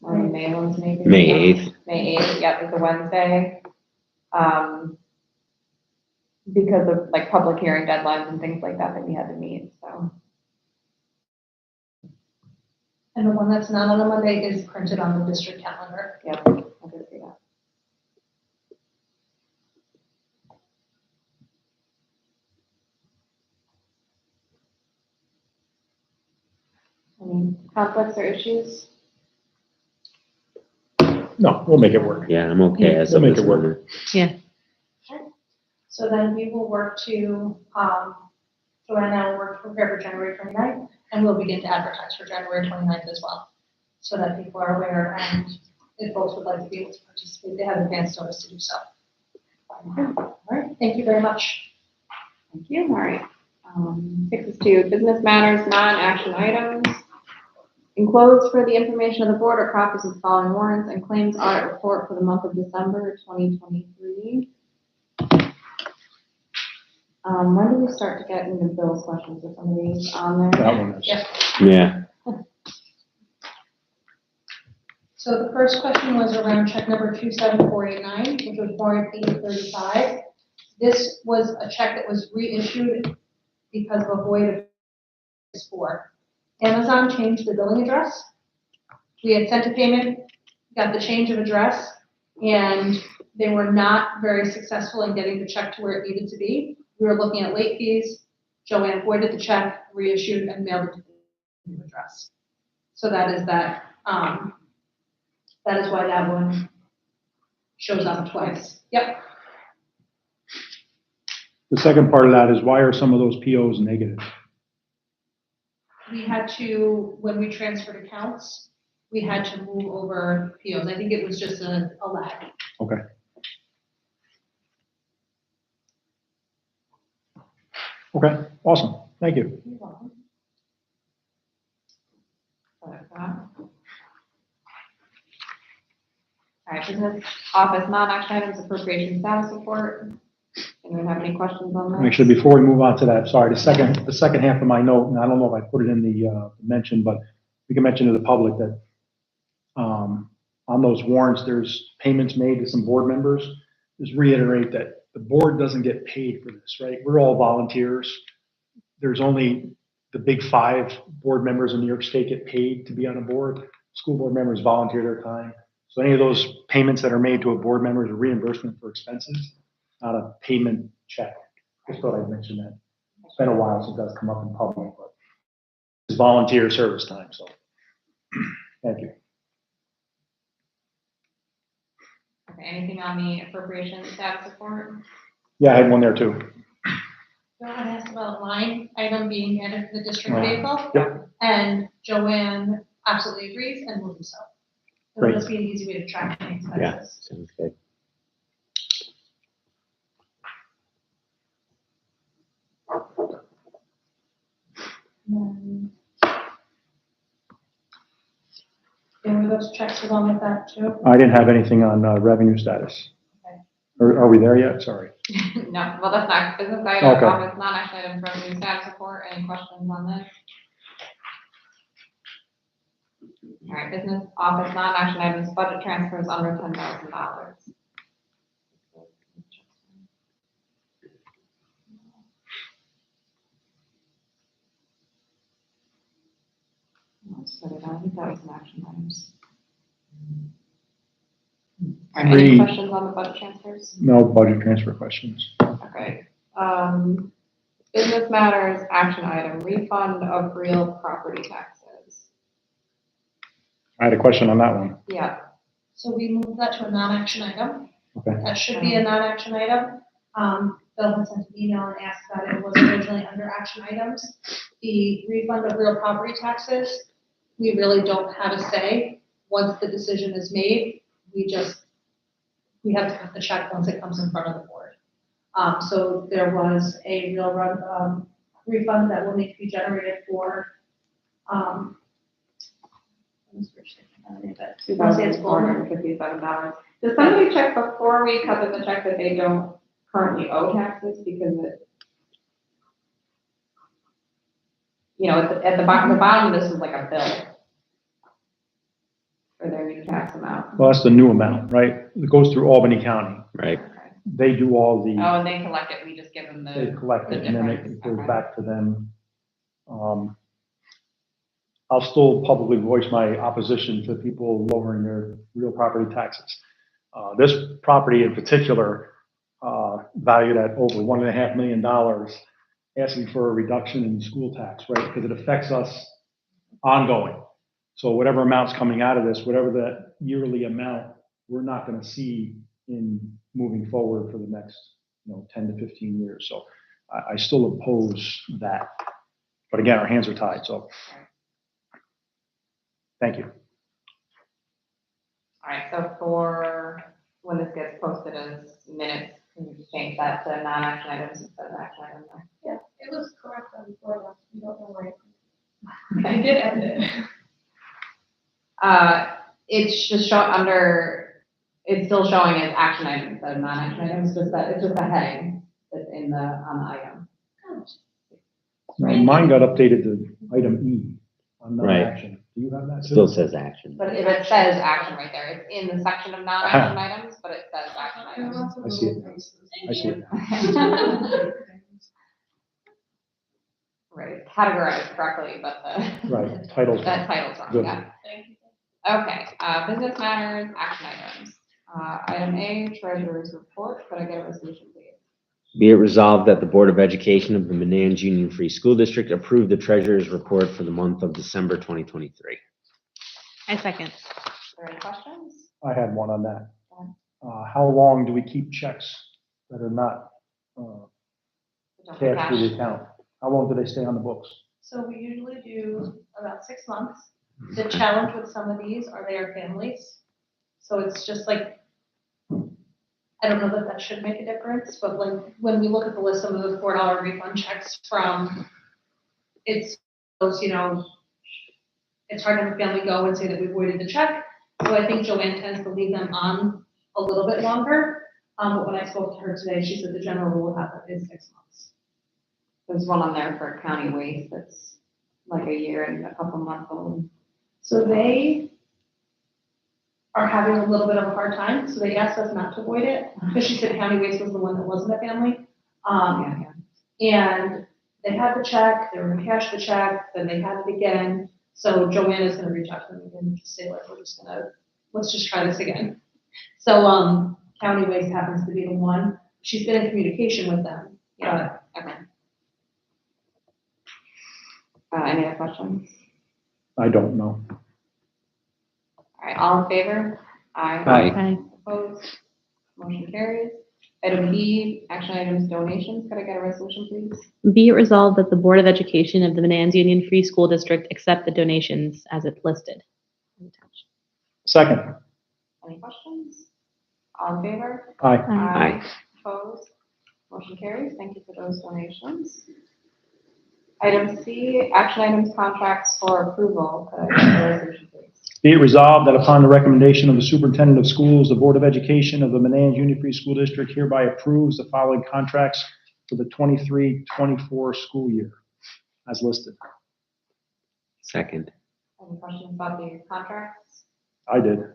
Or the May ones maybe. May 8th. May 8th, yep, it's a Wednesday. Because of public hearing deadlines and things like that we had to meet, so. And the one that's not on a Monday is printed on the district calendar. Yep, I did see that. Any conflicts or issues? No, we'll make it work. Yeah, I'm okay as We'll of make this it work. moment. So then we will work to, Joanna will work to prepare for January 29th, And we'll begin to advertise for January 29th as well, so that people are aware, and if folks would like to be able to participate, they have advance notice to do so. All right, thank you very much. Thank you, all right. Takes us to business matters, non-action items. Enclosed for the information of the board are copies of the following warrants and claims audit report for the month of December 2023. When do we start to get into Bill's questions? Are some of these on there? That one is. Yeah. Yeah. So the first question was around check number 27489, which was warrant 835. This was a check that was reissued because of a void of 4. Amazon changed the billing address. We had sent a payment, got the change of address, and they were not very successful in getting the check to where it needed to be. We were looking at late fees. Joanne voided the check, reissued, and mailed it to the new address. So that is that. That is why that one shows up twice. Yep. The second part of that is why are some of those POs negative? We had to, when we transferred accounts, we had to move over POs. I think it was just a lag. Okay. Okay, awesome. Thank you. You're welcome. All right, business office, non-action items, appropriation status report. Anyone have any questions on that? Actually, before we move on to that, sorry, the second half of my note, and I don't know if I put it in the mention, but we can mention to the public that on those warrants, there's payments made to some board members. Just reiterate that the board doesn't get paid for this, right? We're all volunteers. There's only the big 5 board members in New York State get paid to be on a board. School board members volunteer their time. So any of those payments that are made to a board member is a reimbursement for expenses, not a payment check. Just thought I'd mention that. It's been a while since that's come up in public, but it's volunteer service time, so thank you. Okay, anything on the appropriation status report? Yeah, I had one there too. Joanne asked about line item being added to the district Oh, vehicle. yep. And Joanne absolutely agrees and will do so. It'll Great. just be an easy way to track any expenses. Sounds good. And then were those checks along with that too? I didn't have anything on revenue status. Okay. Are we there yet? Sorry. No, well, that's not business item, Okay. office, non-action item, revenue status report. Any questions on this? All right, business office, non-action items, budget transfers under $10,000. Let's put it on. I think that was an action items. All right, any Three. questions on the budget transfers? No budget transfer questions. Okay. Business matters, action item, refund of real property taxes. I had a question on that one. Yeah, So we moved that to a non-action item. Okay. That should be a non-action item. Bill had sent an email and asked about it. It was originally under action items. The refund of real property taxes, we really don't have a say. Once the decision is made, we have to cut the check once it comes in front of the board. So there was a real refund that will need to be generated for, $2,457. Does somebody check before we cut them the check that they don't currently owe taxes because it, you know, at the bottom of this is like a bill for their new tax amount. Well, that's the new amount, right? It goes through Albany County. Right. Okay. They do all the, Oh, and they collect it, we just give them they the, collect it and then difference. it goes Okay. back to them. I'll still publicly voice my opposition to people lowering their real property taxes. This property in particular, valued at over $1.5 million, asking for a reduction in school tax, right? Because it affects us ongoing. So whatever amount's coming out of this, whatever that yearly amount, we're not going to see in moving forward for the next, 10 to 15 years. So I still oppose that. But again, our hands are tied, so. Thank you. all right, so for when this gets posted as minutes, Can you just change that to non-action items instead of action items? Yeah, it was correct on before that. You don't know why. Okay. I did edit it. It's just it's still showing as action items instead of non-action items, it's just a heading that's on the item. Mine got updated to item E on Right. non-action. Do you have that too? Still says action. But if it says action right there, it's in the section of non-action items, but it says action items. I see it. I see it now. Right, it's categorized correctly, but the. Right, title's That title's wrong, Good. yeah. Thank you. Okay, business matters, action items. Item A, treasurer's report, could I get a resolution, please? Be it resolved that the Board of Education of the Manans Union Free School District approve the treasurer's report for the month of December 2023. I second. Are there any questions? I had one on that. Go How long do we keep checks that are not Don't cashed through cash. the account? How long do they stay on the books? So we usually do about 6 months. The challenge with some of these are they are families. So it's just like, I don't know that should make a difference, but like when we look at the list of the $4 refund checks from, it's those, it's hard to have a family go and say that we voided the check. So I think Joanne tends to leave them on a little bit longer. But when I spoke to her today, she said the general rule of thumb is 6 months. There's one on there for county waste that's like a year and a couple months old. So they are having a little bit of a hard time, so they asked us not to void it, because she said county waste was the one that wasn't a family. And they had the check, they were gonna cash the check, then they had it again. So Joanne is gonna reach out to them again and just say, like, let's just try this again. So, county waste happens to be the one, she's been in communication with them, but Okay. Any other questions? I don't know. All right, all in favor? Aye. Aye. Aye. Opposed? Motion carries. Item B, action items donations. Could I get a resolution, please? Be it resolved that the Board of Education of the Manans Union Free School District accept the donations as it's listed. Second, Any questions? All in favor? aye. Aye. Opposed? Motion carries. Thank you for those donations. Item C, action items contracts for approval. Could I get a resolution, please? Be it resolved that upon the recommendation of the Superintendent of Schools, the Board of Education of the Manans Union Free School District hereby approves the following contracts for the 23-24 school year as listed. Second. Any questions about the contracts? I did.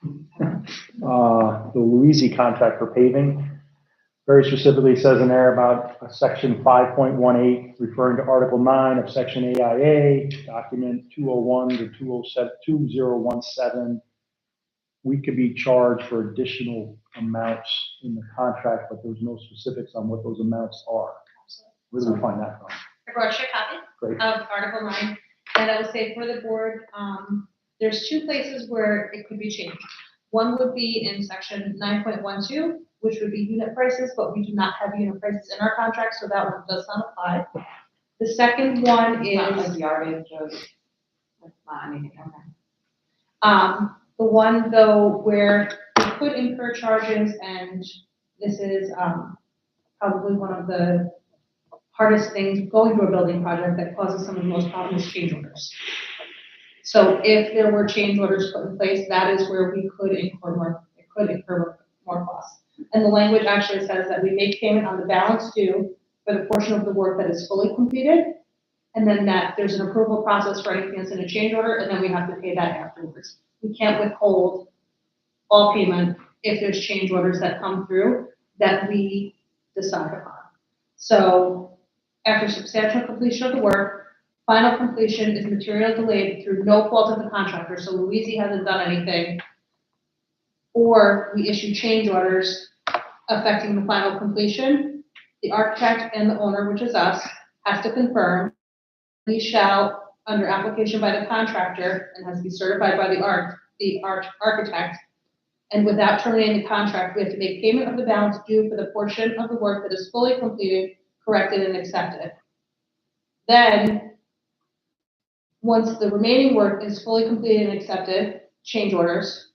The Louisi contract for paving, very specifically says in there about section 5.18, referring to Article 9 of section AIA, document 201 to 2017. We could be charged for additional amounts in the contract, but there's no specifics on what those amounts are. Where do we find that from? I brought you a copy Great. of Article 9, and I would say for the board, there's 2 places where it could be changed. One would be in section 9.12, which would be unit prices, but we do not have unit prices in our contract, so that one does not apply. The second one It's not is, like yardage or, it's not anything, okay. the one though where we could incur charges, and this is, probably one of the hardest things going through a building project that causes some of the most problems, change orders. So if there were change orders put in place, that is where we could incur more costs. And the language actually says that we make payment on the balance due for the portion of the work that is fully completed, and then that there's an approval process for anything that's in a change order, and then we have to pay that afterwards. We can't withhold all payment if there's change orders that come through that we decide upon. So after substantial completion of the work, final completion is material delayed through no fault of the contractor, so Louisi hasn't done anything, or we issue change orders affecting the final completion, the architect and the owner, which is us, has to confirm. We shall, under application by the contractor, and has to be certified by the architect, and without terminating the contract, we have to make payment of the balance due for the portion of the work that is fully completed, corrected, and accepted. Then, once the remaining work is fully completed and accepted, change orders,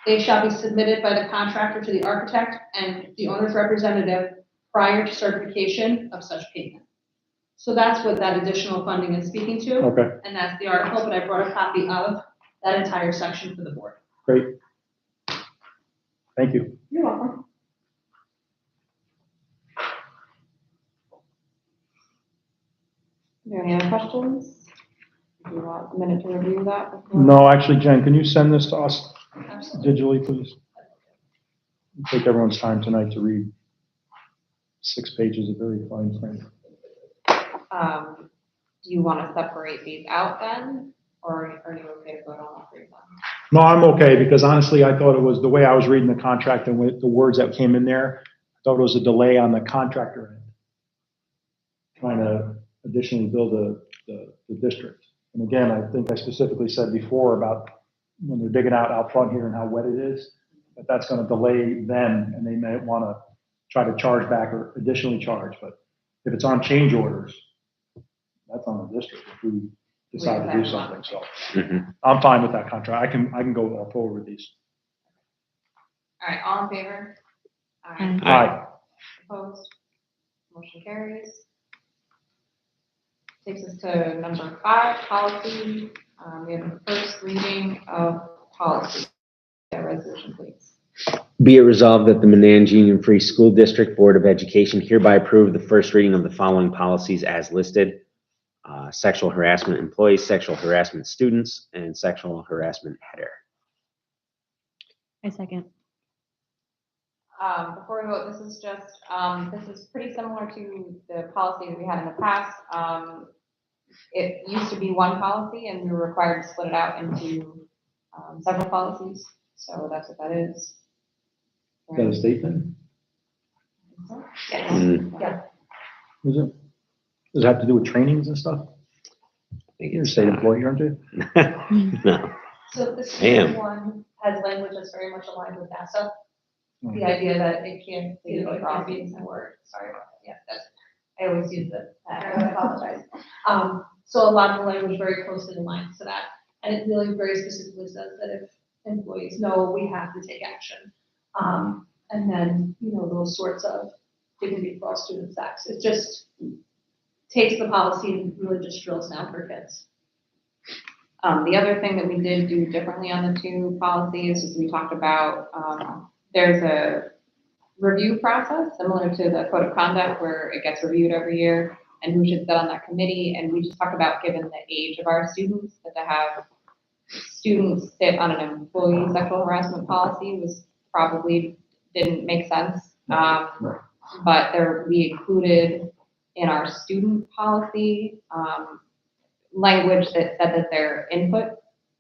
They shall be submitted by the contractor to the architect and the owner's representative prior to certification of such payment. So that's what that additional funding is speaking to, Okay, and that's the article, but I brought a copy of that entire section for the board. great. Thank you. You're welcome. Are there any other questions? Do you want a minute to review that? before- No, actually, Jen, can you send this to us Absolutely. digitally, please? Take everyone's time tonight to read 6 pages of very fine print. Do you want to separate these out then, or are you okay to vote on all three of them? No, I'm okay, because honestly, I thought it was, the way I was reading the contract and with the words that came in there, I thought it was a delay on the contractor end, trying to additionally build the district. And again, I think I specifically said before about when they're digging out front here and how wet it is, that that's going to delay them, and they may want to try to charge back or additionally charge. But if it's on change orders, that's on the district if we decide to do something. So Mhm. I'm fine with that contract. I can go all forward with these. All right, all in favor? Aye. Aye. Opposed? Motion carries. Takes us to number 5, policy. We have the first reading of policy. Resolution, please. Be it resolved that the Manans Union Free School District Board of Education hereby approve the first reading of the following policies as listed. Sexual harassment employees, sexual harassment students, and sexual harassment header. I second. Before we vote, this is just, this is pretty similar to the policy that we had in the past. It used to be one policy and we were required to split it out into several policies. So that's what that is. Is that a state thing? Yes. Mm. Yeah. Is it? Does it have to do with trainings and stuff? I think You're a it's, state employee, aren't you? No. So this Damn. one has language that's very much aligned with NASA. Hmm. The idea that it can't, it can't be in word. Sorry about that. Yeah, that's, I always use the, I apologize. So a lot of the language very closely aligns to that. And it really very specifically says that if employees know we have to take action. And then, you know, those sorts of dignity for all students acts. It just takes the policy and really just drills down for kids. The other thing that we did do differently on the 2 policies is we talked about, there's a review process similar to the code of conduct where it gets reviewed every year and who should sit on that committee. And we just talked about, given the age of our students, that to have students sit on an employee sexual harassment policy was probably didn't make sense. But we included in our student policy, language that said that their input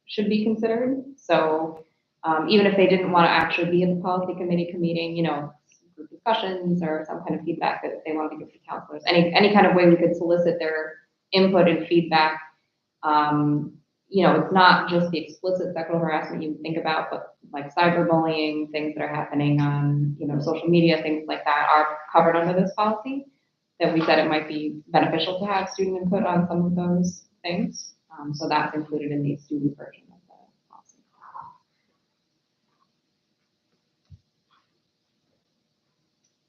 should be considered. So even if they didn't want to actually be in the policy committee meeting, you know, group discussions or some kind of feedback that they wanted to give to counselors, any kind of way we could solicit their input and feedback. You know, it's not just the explicit sexual harassment you think about, but like cyberbullying, things that are happening on, you know, social media, things like that are covered under this policy. That we said it might be beneficial to have student input on some of those things. So that's included in the student version of the policy.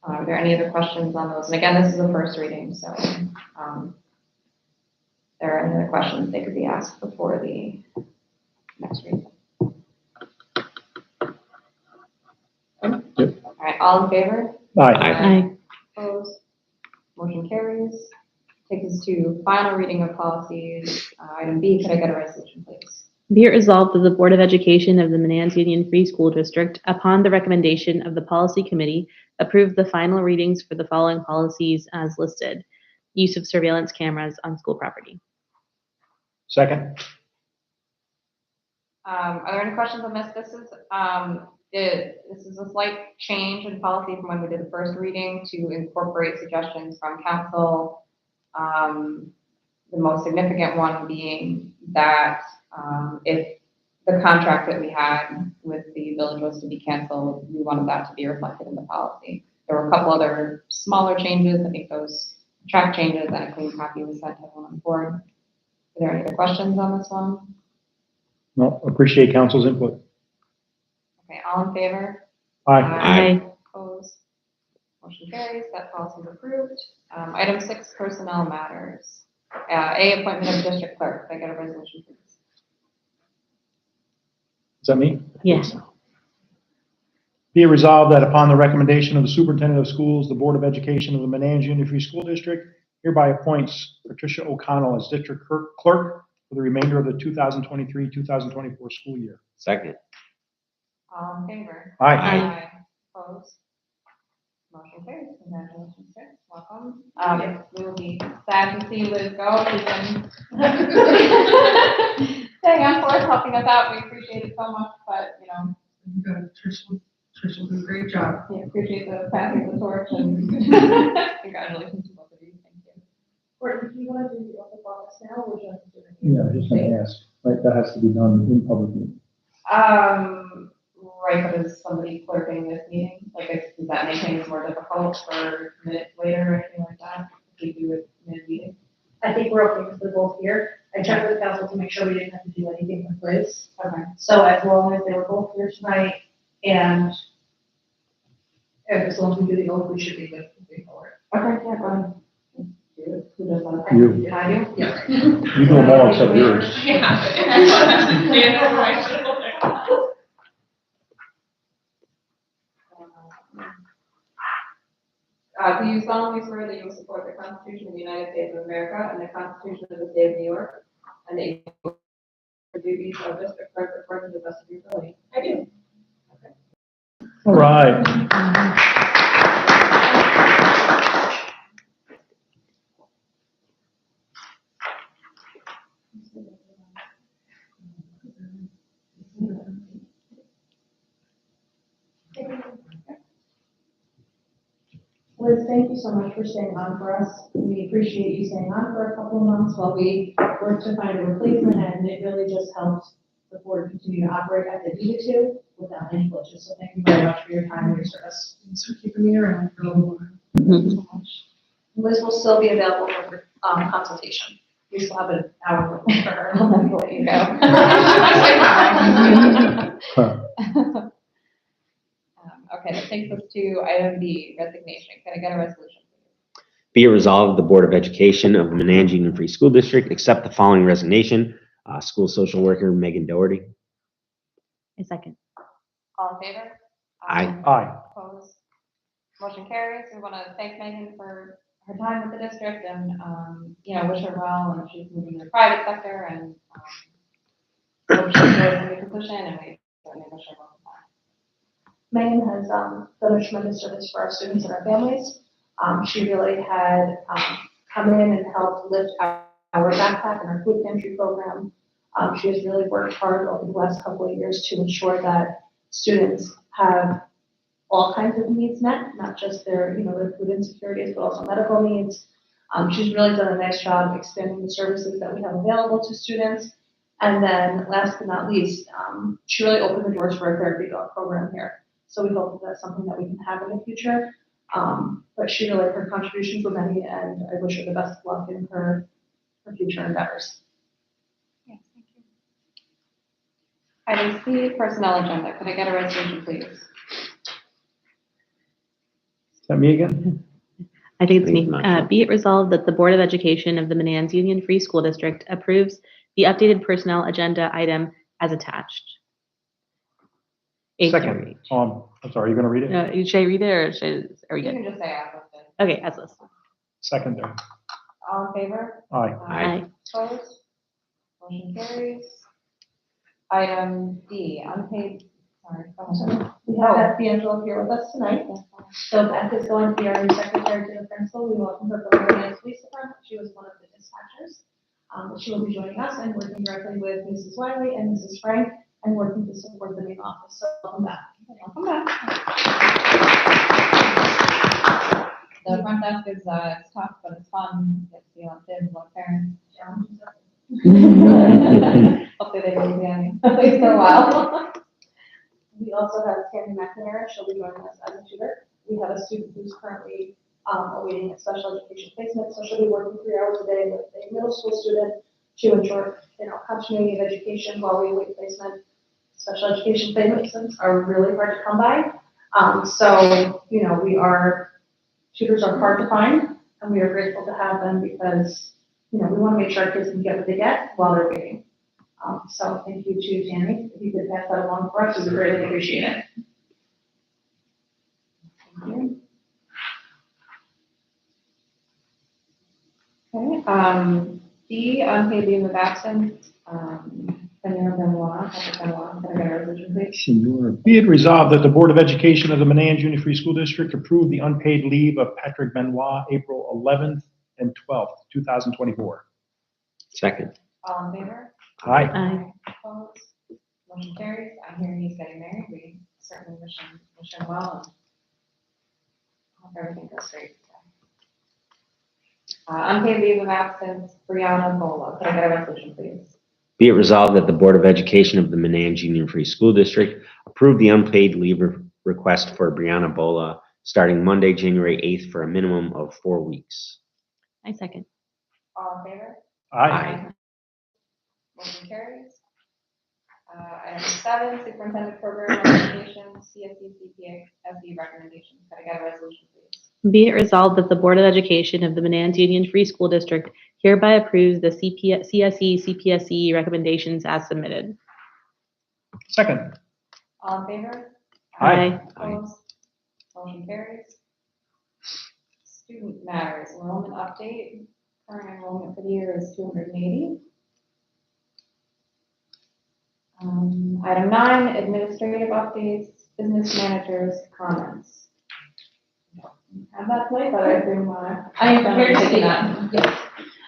Are there any other questions on those? And again, this is the first reading, so there are any other questions they could be asked before the next reading. Yep. All right, all in favor? Aye. Aye. Opposed? Motion carries. Takes us to final reading of policies. Item B, could I get a resolution, please? Be it resolved that the Board of Education of the Manans Union Free School District, upon the recommendation of the Policy Committee, approve the final readings for the following policies as listed. Use of surveillance cameras on school property. Second? Are there any questions on this? This is a slight change in policy from when we did the first reading to incorporate suggestions from council. The most significant one being that if the contract that we had with the village was to be canceled, we wanted that to be reflected in the policy. There were a couple other smaller changes. I think those track changes and a clean copy was sent to everyone on board. Are there any other questions on this one? No, appreciate council's input. Okay, all in favor? Aye. Aye. Opposed? Motion carries, that policy is approved. Item 6, personnel matters. A, appointment of district clerk. Can I get a resolution, please? Is that me? Yes. Be it resolved that upon the recommendation of the superintendent of schools, the Board of Education of the Manans Union Free School District hereby appoints Patricia O'Connell as district clerk for the remainder of the 2023-2024 school year. Second. All in favor? Aye. Opposed? Motion carries. Congratulations, sir. Welcome. We will be sad to see Liz go. She's been staying on for us, helping us out. We appreciate it so much, but, you know, Good. Trish will do a great job. we appreciate the passing of the torch and congratulations to both of you. Thank you. Courtney, do you want to do the oath of office now, or would you like to do it? Yeah, just gonna ask, right, that has to be done in public meeting. Right, but is somebody clerking this meeting? Like, does that make things more difficult for minutes later or anything like that? If we do it mid-meeting? I think we're okay because they're both here. I checked with the council to make sure we didn't have to do anything in place. Okay. So as long as they were both here tonight and as long as we do the oath, we should be good moving forward. Okay, yeah, go ahead. Who does that? You. I do? Yeah. You do them all except yours. Do you solemnly swear that you will support the Constitution of the United States of America and the Constitution of the State of New York, and that you will do duties of district clerk according to the best of your ability? I do. All right. Liz, thank you so much for staying on for us. We appreciate you staying on for a couple of months while we worked to find a replacement, and it really just helped the board continue to operate as it needed to without any glitches. So thank you very much for your time and your service. Thanks for keeping me around for a little while. Thank you so much. Liz will still be available for consultation. We still have an hour for her. I'll have to let you go. Okay, that takes us to item B, resignation. Can I get a resolution? Be it resolved, the Board of Education of the Manans Union Free School District accept the following resignation. School social worker Megan Doherty. A second. All in favor? Aye. Aye. Opposed? Motion carries. We want to thank Megan for her time with the district and, you know, wish her well, and she's moving to the private sector, and hope she enjoys the new position, and we certainly wish her well with that. Megan has done a tremendous service for our students and our families. She really had come in and helped lift our backpack and our food pantry program. She has really worked hard over the last couple of years to ensure that students have all kinds of needs met, not just their food insecurities, but also medical needs. She's really done a nice job expanding the services that we have available to students. And then last but not least, she really opened the doors for a therapy dog program here. So we hope that that's something that we can have in the future. But she really, her contributions were many, and I wish her the best of luck in her future endeavors. Yes, thank you. Item C, personnel agenda. Could I get a resolution, please? Is that me again? I think it's me. Motion. Be it resolved that the Board of Education of the Manans Union Free School District approves the updated personnel agenda item as attached. A through Second. H. I'm sorry, are you gonna read it? Should I read it or are we You good? can just say aye. Okay, as listed. Second there. All in favor? Aye. Aye. Opposed? Motion carries. Item D, unpaid, sorry, go ahead. We have Beth D'Angelo here with us tonight. So Beth is going to be our new secretary to the principal. We welcome her from the Manans Police Department. She was one of the dispatchers. She will be joining us and working directly with Mrs. Wiley and Mrs. Frank and working to support the main office. So welcome back. Welcome back. The front desk is, it's tough, but it's fun. Get to see a lot of kids, a lot of parents. Hopefully they will be on at least for a while. We also have Tammy McNamara. She'll be joining us as a tutor. We have a student who's currently awaiting a special education placement, so she'll be working 3 hours a day with a middle school student to ensure, continuity of education while we await placement. special education placements are really hard to come by. So, you know, tutors are hard to find, and we are grateful to have them because, you know, we want to make sure our kids can get what they get while they're waiting. So thank you to Tammy. If you could pass that along for us, we would greatly appreciate it. Thank you. Okay, D, unpaid leave of absence, Senor Benoit, Patrick Benoit, can I get a resolution, please? Sure. Be it resolved that the Board of Education of the Manans Union Free School District approve the unpaid leave of Patrick Benoit, April 11th and 12th, 2024. Second. All in favor? Aye. Aye. Opposed? Motion carries. I'm hearing he's getting married. We certainly wish him well and hope everything goes great. Unpaid leave of absence, Brianna Bola. Can I get a resolution, please? Be it resolved that the Board of Education of the Manans Union Free School District approve the unpaid leave request for Brianna Bola starting Monday, January 8th for a minimum of 4 weeks. I second. All in favor? Aye. Motion carries. Item 7, Superintendent Program Recommendations, CSE, CPSE recommendations. Can I get a resolution, please? Be it resolved that the Board of Education of the Manans Union Free School District hereby approves the CSE, CPSE recommendations as submitted. Second. All in favor? Aye. Opposed? Motion carries. Student matters, enrollment update. Current enrollment for the year is 280. Item 9, administrative updates, business managers' comments. Have that play, but I assume, I am prepared to take take that. that. Yes.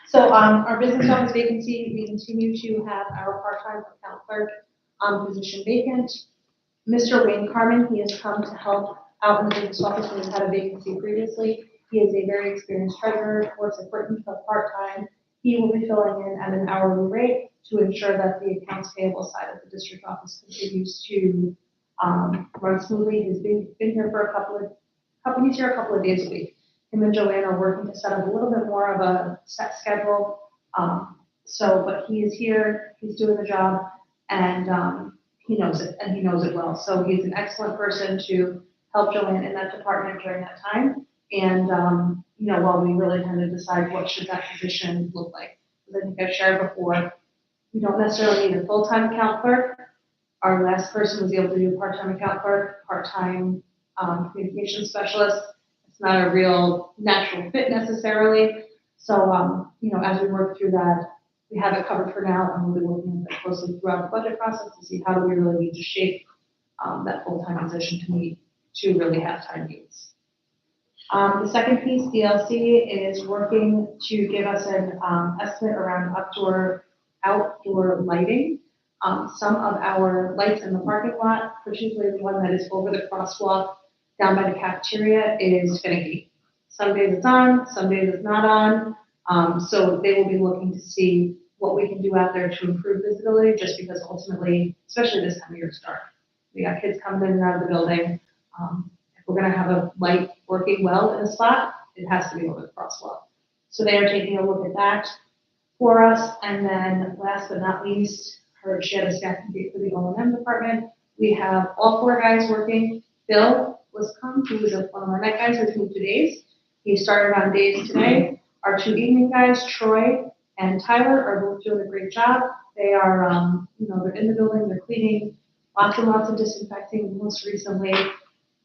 So, our business office vacancy, we continue to have our part-time account clerk, position vacant. Mr. Wayne Carmen, he has come to help out in the business office when we had a vacancy previously. He is a very experienced treasurer, works at Burton Club part-time. He will be filling in at an hourly rate to ensure that the accounts payable side of the district office continues to, run smoothly. He's been here for he's here a couple of days a week. Him and Joanne are working to set up a little bit more of a set schedule. But he is here, he's doing the job, and he knows it, and he knows it well. So he's an excellent person to help Joanne in that department during that time. And, while we really kind of decide what should that position look like. As I think I've shared before, we don't necessarily need a full-time account clerk. Our last person was able to do part-time account clerk, part-time communication specialist. It's not a real natural fit necessarily. So, as we work through that, we have it covered for now, and we'll be looking at it closely throughout the budget process to see how do we really need to shape that full-time position to really have time needs. The second piece, DLC, is working to give us an estimate around outdoor lighting. Some of our lights in the parking lot, particularly the one that is over the crosswalk down by the cafeteria, is finicky. Some days it's on, some days it's not on. So they will be looking to see what we can do out there to improve visibility, just because ultimately, especially this time of year, it's dark. We got kids coming in and out of the building. If we're gonna have a light working well in a spot, it has to be over the crosswalk. So they are taking a look at that for us. And then last but not least, she had a staffing date for the O&M department. We have all 4 guys working. Bill Wiscombe, who is one of our night guys, has moved to days. He started on days today. Our 2 evening guys, Troy and Tyler, are both doing a great job. They are, they're in the building, they're cleaning, lots and lots of disinfecting most recently.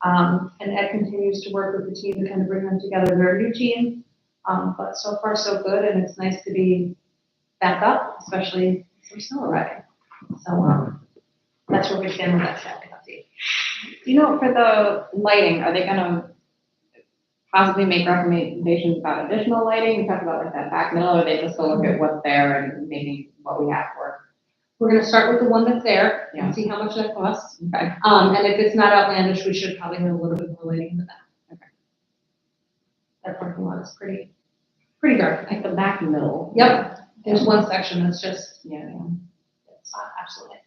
And Ed continues to work with the team to kind of bring them together. They're a new team, but so far so good, and it's nice to be back up, especially some snow arriving. So that's where we stand with that staffing update. Do you know, for the lighting, are they gonna possibly make recommendations about additional lighting? You talked about like that back middle, or they just go look at what's there and maybe what we have for? We're gonna start with the one that's there Yeah. and see how much that costs. Okay. And if it's not outlandish, we should probably have a little bit more lighting in the back. Okay. That parking lot is pretty dark. Like the back middle. Yep, there's one section that's just, Yeah. it's absolutely.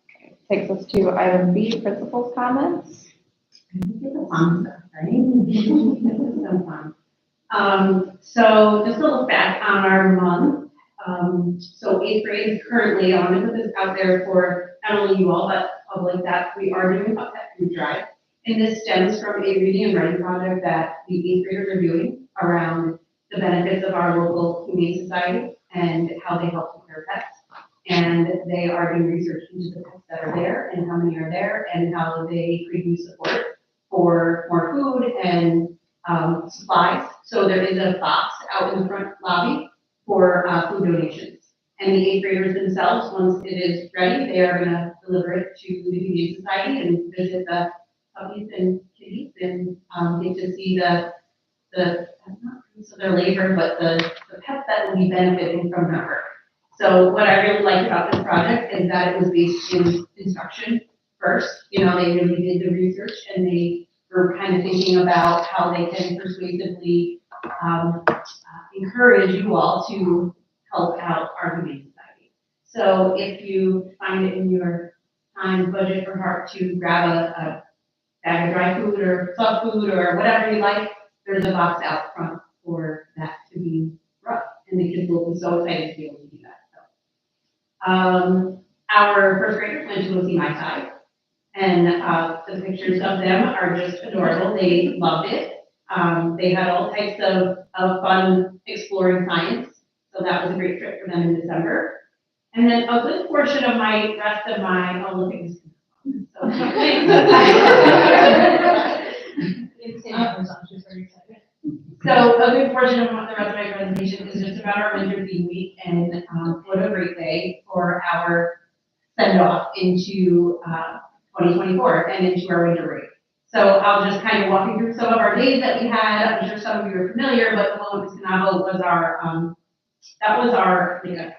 Okay. Takes us to item B, principal's comments. So just to look back on our month So eighth grade currently, I'm gonna put this out there for not only you all, but public, that we are doing a pet food drive. And this stems from a reading and writing project that the eighth graders are doing around the benefits of our local humane society and how they help take care of pets. And they are doing research into the pets that are there and how many are there and how they could use support for more food and supplies. So there is a box out in the front lobby for food donations. And the eighth graders themselves, once it is ready, they are gonna deliver it to the Humane Society and visit the puppies and kitties and get to see the not piece of their labor, but the pets that will be benefiting from their work. So what I really like about this project is that it was based in instruction first. You know, they really did the research and they were kind of thinking about how they can persuasively encourage you all to help out our Humane Society. So if you find it in your time budget or heart to grab a bag of dry food or club food or whatever you like, there's a box out front for that to be brought. And the kids will be so excited to be able to do that. So, our first graders went to go see My Side. And the pictures of them are just adorable. They loved it. They had all types of fun exploring science. So that was a great trip for them in December. And then a good portion of rest of my, oh, look at this. So, so a good portion of the rest of my presentation is just about our winter theme week and what a great day for our send off into 2024 and into our winter break. So I'll just kind of walk you through some of our days that we had. I'm sure some of you are familiar, but the one with Piscanavo was our like a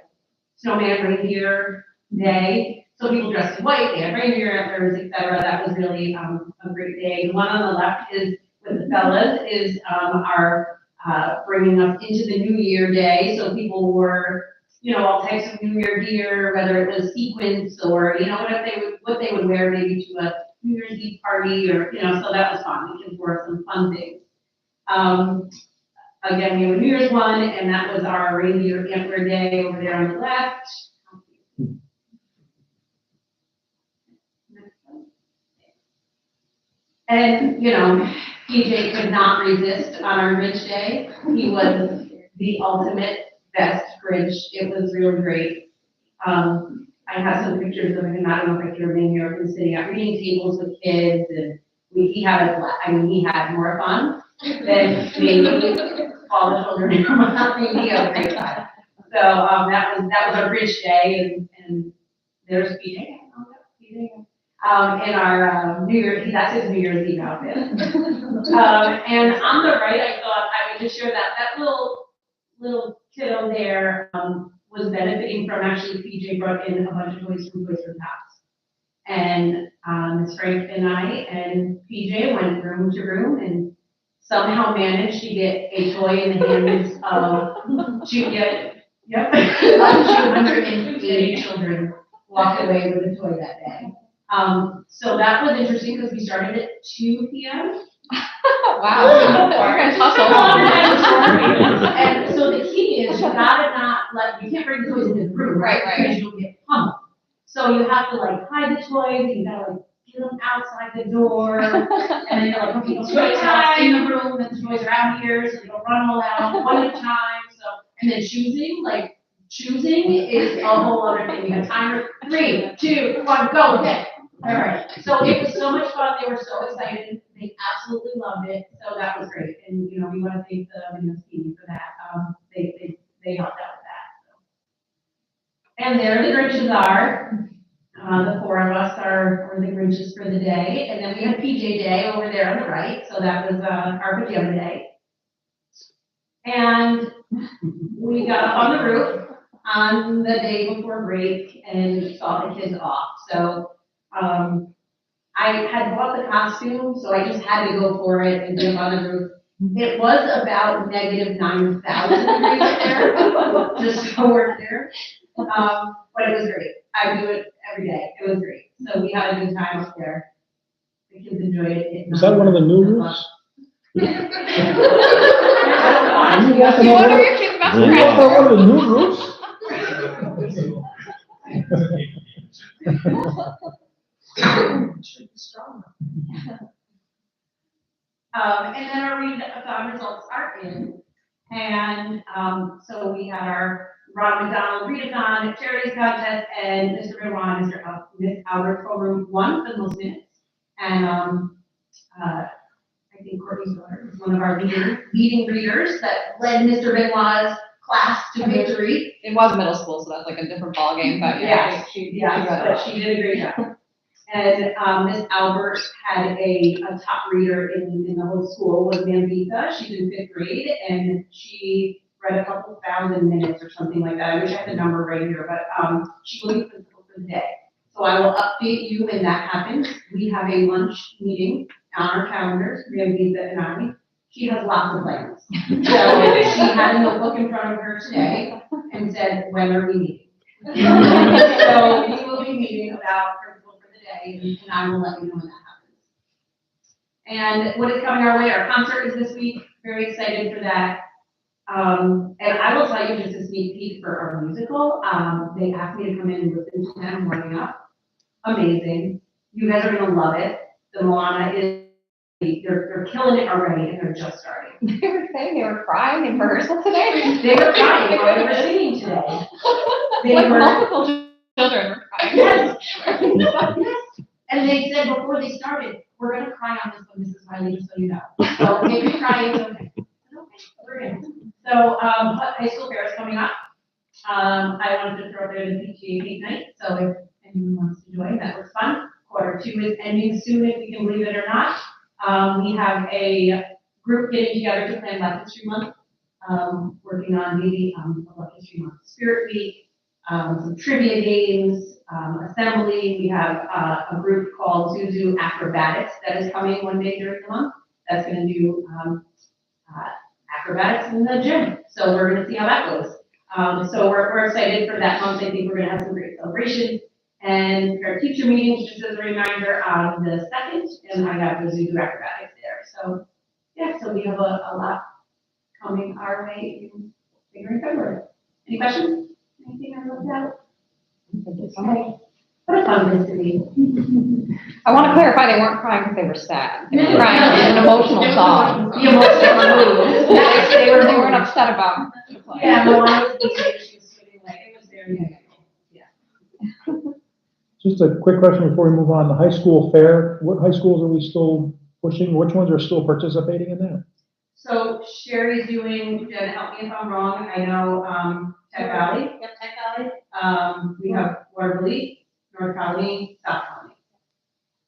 snowman reindeer day. So people dressed in white, they had reindeer antlers, etc. That was really a great day. The one on the left is with the fellas is our bringing us into the New Year day. So people wore, you know, all types of New Year gear, whether it was sequins or, you know, what they would wear maybe to a New Year's Eve party or, you know, so that was fun. The kids wore some fun things. Again, we have a New Year's one, and that was our reindeer antler day over there on the left. And, you know, PJ could not resist on our Grinch day. He was the ultimate best Grinch. It was really great. I have some pictures of him. I don't know if I can remain here. He was sitting at reading tables with kids, and he had more fun than maybe all the children in Vermont. He had a great time. So that was our Grinch day, and there's PJ. And our New Year's, that's his New Year's Eve outfit. And on the right, I thought I would just share that little kiddo there was benefiting from actually PJ brought in a bunch of toys from Toys for Tots. And Ms. Frank and I and PJ went room to room and somehow managed to get a toy in the hands of 280 children walked away with a toy that day. So that was interesting because we started at 2 p.m. Wow. We're gonna tussle. And so the key is you can't bring the toys into the room, right? Because you'll get pummeled. So you have to like hide the toys, and you gotta like get them outside the door, and then you're like, okay, don't put toys in the room, and the toys are out here, so they don't run all out one at a time. So, and then choosing is a whole other thing. We have timer, 3, 2, 1, go, okay. All right. So it was so much fun. They were so excited. They absolutely loved it. So that was great. And you know, we want to thank the Windows team for that. They helped out with that. So. And there the Grinches are. The 4 of us are the Grinches for the day. And then we have PJ Day over there on the right. So that was our pajama day. And we got up on the roof on the day before break and saw the kids off. So I had bought the costume, so I just had to go for it and get up on the roof. It was about -9,000 degrees up there, just so we're there. But it was great. I do it every day. It was great. So we had a good time up there. The kids enjoyed it. Is that one of the new roofs? You wonder your kid's best Is that friend. one of the new roofs? Should be strong. And then our readathon results are in. And so we had our Ron McDonald readathon, charities contest, and Mr. Benoit and Miss Albert's homeroom won for the most minutes. And I think Courtney's daughter is one of our leading readers that led Mr. Benoit's class to victory. It was middle school, so that's like a different ballgame, but yeah. Yes, she yes, read but it. she did a great job. And Miss Albert had a top reader in the whole school was Nambitha. She's in 5th grade, and she read a couple thousand minutes or something like that. I wish I had the number right here, but she will be principal for the day. So I will update you when that happens. We have a lunch meeting on our calendars, Nambitha and I. She has lots of plans. So she had a notebook in front of her today and said, when are we meeting? So we will be meeting about principal for the day, and I will let you know when that happens. And what is coming our way, our concert is this week, very excited for that. And I will tell you just a sneak peek for our musical. They asked me to come in and listen to them warming up. Amazing. You guys are gonna love it. The Moana is, they're killing it already, and they're just starting. They were saying they were crying in rehearsal today. They were crying while they were singing today. They Like were, multiple children were crying. yes. Yes. And they said before they started, we're gonna cry on this one, Mrs. Wiley, just so you know. So if you cry, it's okay. It's okay, we're good. So, high school fair is coming up. I wanted to throw there the PTA date night, so if anyone wants to join, that was fun. Q2 is ending soon, if we can believe it or not. We have a group getting together to plan Black History Month, working on maybe Black History Month Spirit Week, some trivia games, assembly. We have a group called Zuzu Acrobatics that is coming one day during the month. That's going to do acrobatics in the gym. So we're going to see how that goes. So we're excited for that month. I think we're going to have some great celebrations. And our teacher meetings, just as a reminder, on the 2nd, and I got the Zuzu Acrobatics there. So yeah, so we have a lot coming our way in February. Any questions? Anything I left out? Okay. What a fun place to be. I want to clarify, they weren't crying because they were sad. They were crying because it was an emotional song. The emotional mood. They weren't upset about the play. Yeah, Moana was she was sitting like, it was very good. Just a quick question before we move on. The high school fair, what high schools are we still pushing? Which ones are still participating in that? So Sherry's doing, Jen, help me if I'm wrong, I know, Tech Valley. Yep, Tech Valley. We have Waterloo, North Colony, South Colony.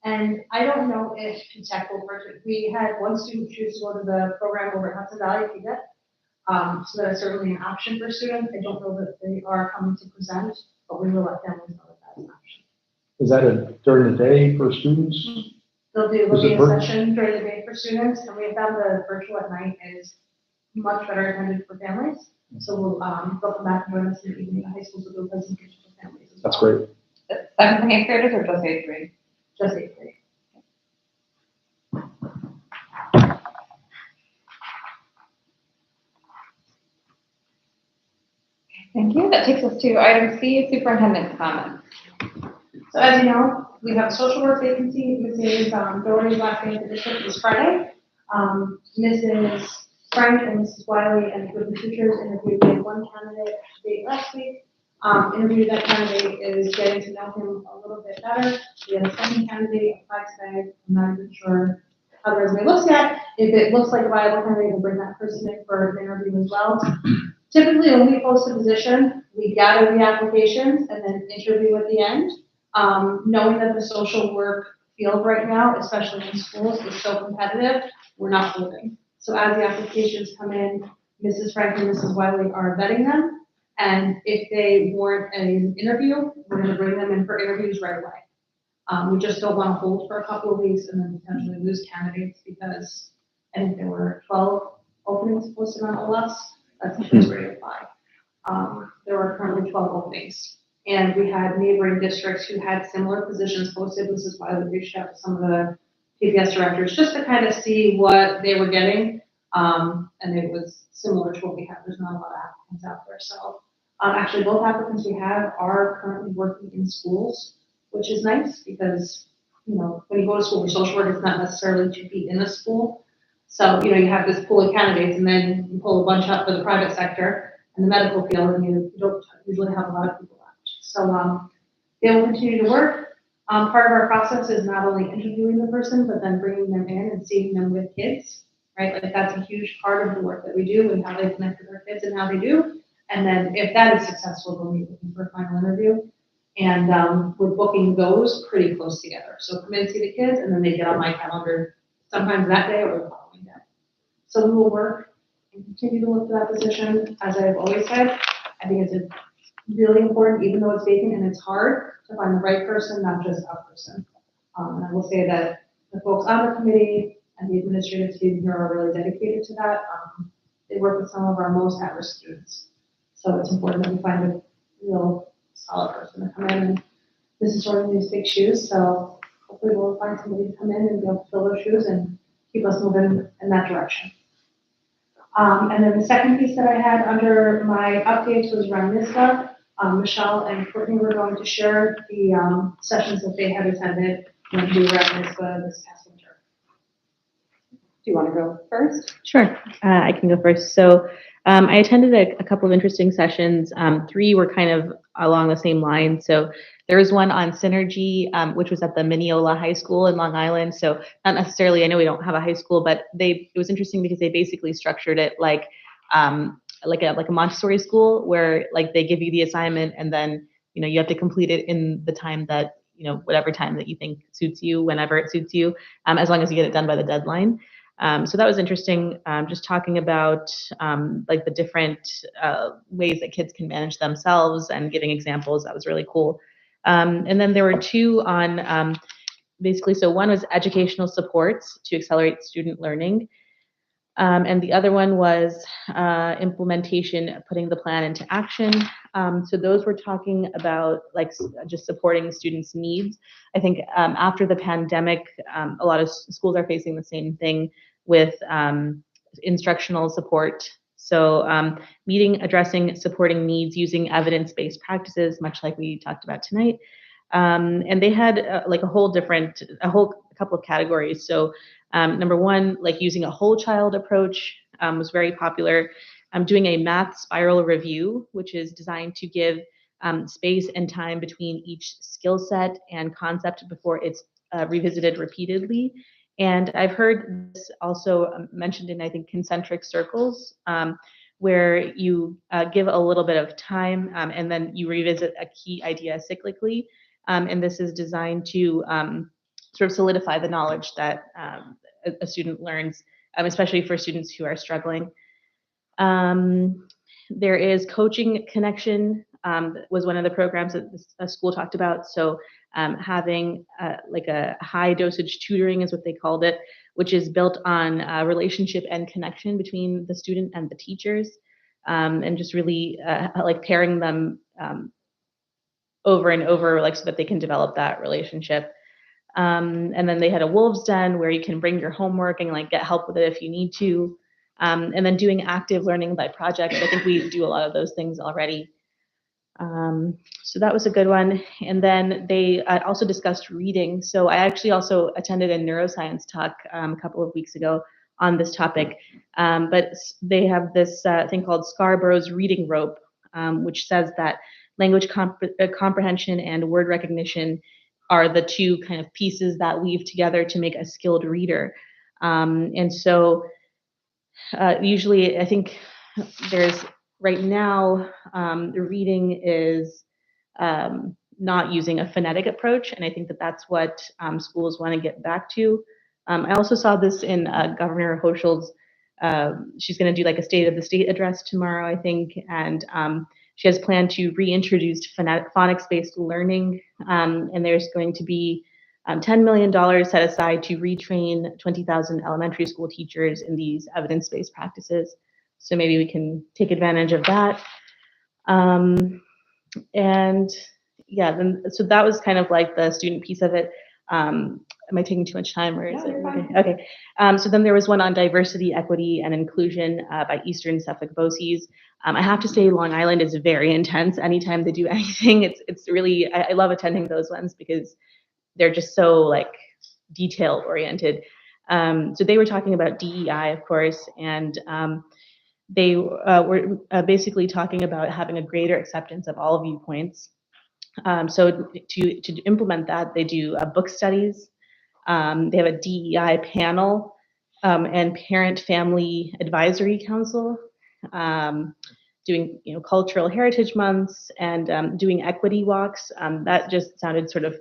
And I don't know if Tech will purchase, we had one student choose to go to the program over at Hudson Valley, PDET. So that's certainly an option for students. I don't know that they are coming to present, but we will let families know that that's an option. Is that during the day for students? There'll Is be it a virtual? session during the day for students, and we have found the virtual at night is much better attended for families. So we'll come back and join us in the evening. The high schools will do a presentation for families as well. That's great. 7th and 8th graders or just 8th grade? Just 8th grade. Thank you. That takes us to item C, superintendent's comments. So as you know, we have a social work vacancy. Mrs. Doherty's last day at the district is Friday. Mrs. Frank and Mrs. Wiley and the teachers interviewed one candidate date last week. Interviewed that candidate is getting to know him a little bit better. We had a second candidate applied today. I'm not even sure how the resume looks yet. If it looks like a viable candidate, we'll bring that person in for an interview as well. Typically, when we post a position, we gather the applications and then interview at the end. Knowing that the social work field right now, especially in schools, is so competitive, we're not holding. So as the applications come in, Mrs. Frank and Mrs. Wiley are vetting them. And if they warrant an interview, we're going to bring them in for interviews right away. We just don't want to hold for a couple of weeks and then potentially lose candidates because I think there were 12 openings posted on OLS. That's the first way to apply. There are currently 12 openings. And we had neighboring districts who had similar positions posted. Mrs. Wiley reached out to some of the PBS directors just to kind of see what they were getting. And it was similar to what we have. There's not a lot of applicants out there. So Actually, both applicants we have are currently working in schools, which is nice because, you know, when you go to school for social work, it's not necessarily to be in a school. So, you know, you have this pool of candidates and then you pull a bunch up for the private sector and the medical field, and you don't usually have a lot of people left. So, they will continue to work. Part of our process is not only interviewing the person, but then bringing them in and seeing them with kids, right? Like that's a huge part of the work that we do and how they connect with their kids and how they do. And then if that is successful, we'll be looking for a final interview. And we're booking those pretty close together. So come in and see the kids, and then they get on my calendar sometimes that day or the following day. So we will work and continue to look for that position. As I've always said, I think it's really important, even though it's vacant and it's hard to find the right person, not just a person. And I will say that the folks on the committee and the administrative team here are really dedicated to that. They work with some of our most at-risk students. So it's important that we find a real solid person to come in, and this is sort of these big shoes, so hopefully we'll find somebody to come in and be able to fill those shoes and keep us moving in that direction. And then the second piece that I had under my updates was around NISTA. Michelle and Courtney were going to share the sessions that they had attended when we were at NISTA this past winter. Do you want to go first? Sure, I can go first. So I attended a couple of interesting sessions. 3 were kind of along the same line. So there was one on synergy, which was at the Mineola High School in Long Island. So not necessarily, I know we don't have a high school, but it was interesting because they basically structured it like a Montessori school, where like they give you the assignment and then, you know, you have to complete it in the time that, you know, whatever time that you think suits you, whenever it suits you, as long as you get it done by the deadline. So that was interesting, just talking about like the different ways that kids can manage themselves and giving examples. That was really cool. And then there were 2 on basically, so one was educational supports to accelerate student learning. And the other one was implementation, putting the plan into action. So those were talking about like just supporting students' needs. I think after the pandemic, a lot of schools are facing the same thing with instructional support. So addressing, supporting needs using evidence-based practices, much like we talked about tonight. And they had like a couple of categories. So number 1, like using a whole child approach was very popular. Doing a math spiral review, which is designed to give space and time between each skill set and concept before it's revisited repeatedly. And I've heard this also mentioned in, I think, concentric circles, where you give a little bit of time and then you revisit a key idea cyclically. And this is designed to sort of solidify the knowledge that a student learns, especially for students who are struggling. There is coaching connection, was one of the programs that the school talked about. So having like a high dosage tutoring is what they called it, which is built on relationship and connection between the student and the teachers, and just really like pairing them over and over, like so that they can develop that relationship. And then they had a wolves den where you can bring your homework and like get help with it if you need to. And then doing active learning by project. I think we do a lot of those things already. So that was a good one. And then they also discussed reading. So I actually also attended a neuroscience talk a couple of weeks ago on this topic. But they have this thing called Scarborough's reading rope, which says that language comprehension and word recognition are the 2 kind of pieces that weave together to make a skilled reader. And so usually I think there's right now, the reading is not using a phonetic approach, and I think that that's what schools want to get back to. I also saw this in Governor Hochul's, she's going to do like a State of the State address tomorrow, I think, and she has planned to reintroduce phonics-based learning, and there's going to be $10 million set aside to retrain 20,000 elementary school teachers in these evidence-based practices. So maybe we can take advantage of that. And yeah, then so that was kind of like the student piece of it. Am I taking too much time, or is it okay? Okay. So then there was one on diversity, equity, and inclusion by Eastern Suffolk BOCES. I have to say Long Island is very intense. Anytime they do anything, it's really, I love attending those ones because they're just so like detail oriented. So they were talking about DEI, of course, and they were basically talking about having a greater acceptance of all viewpoints. So to implement that, they do book studies. They have a DEI panel and parent family advisory council, doing cultural heritage months and doing equity walks. That just sounded sort of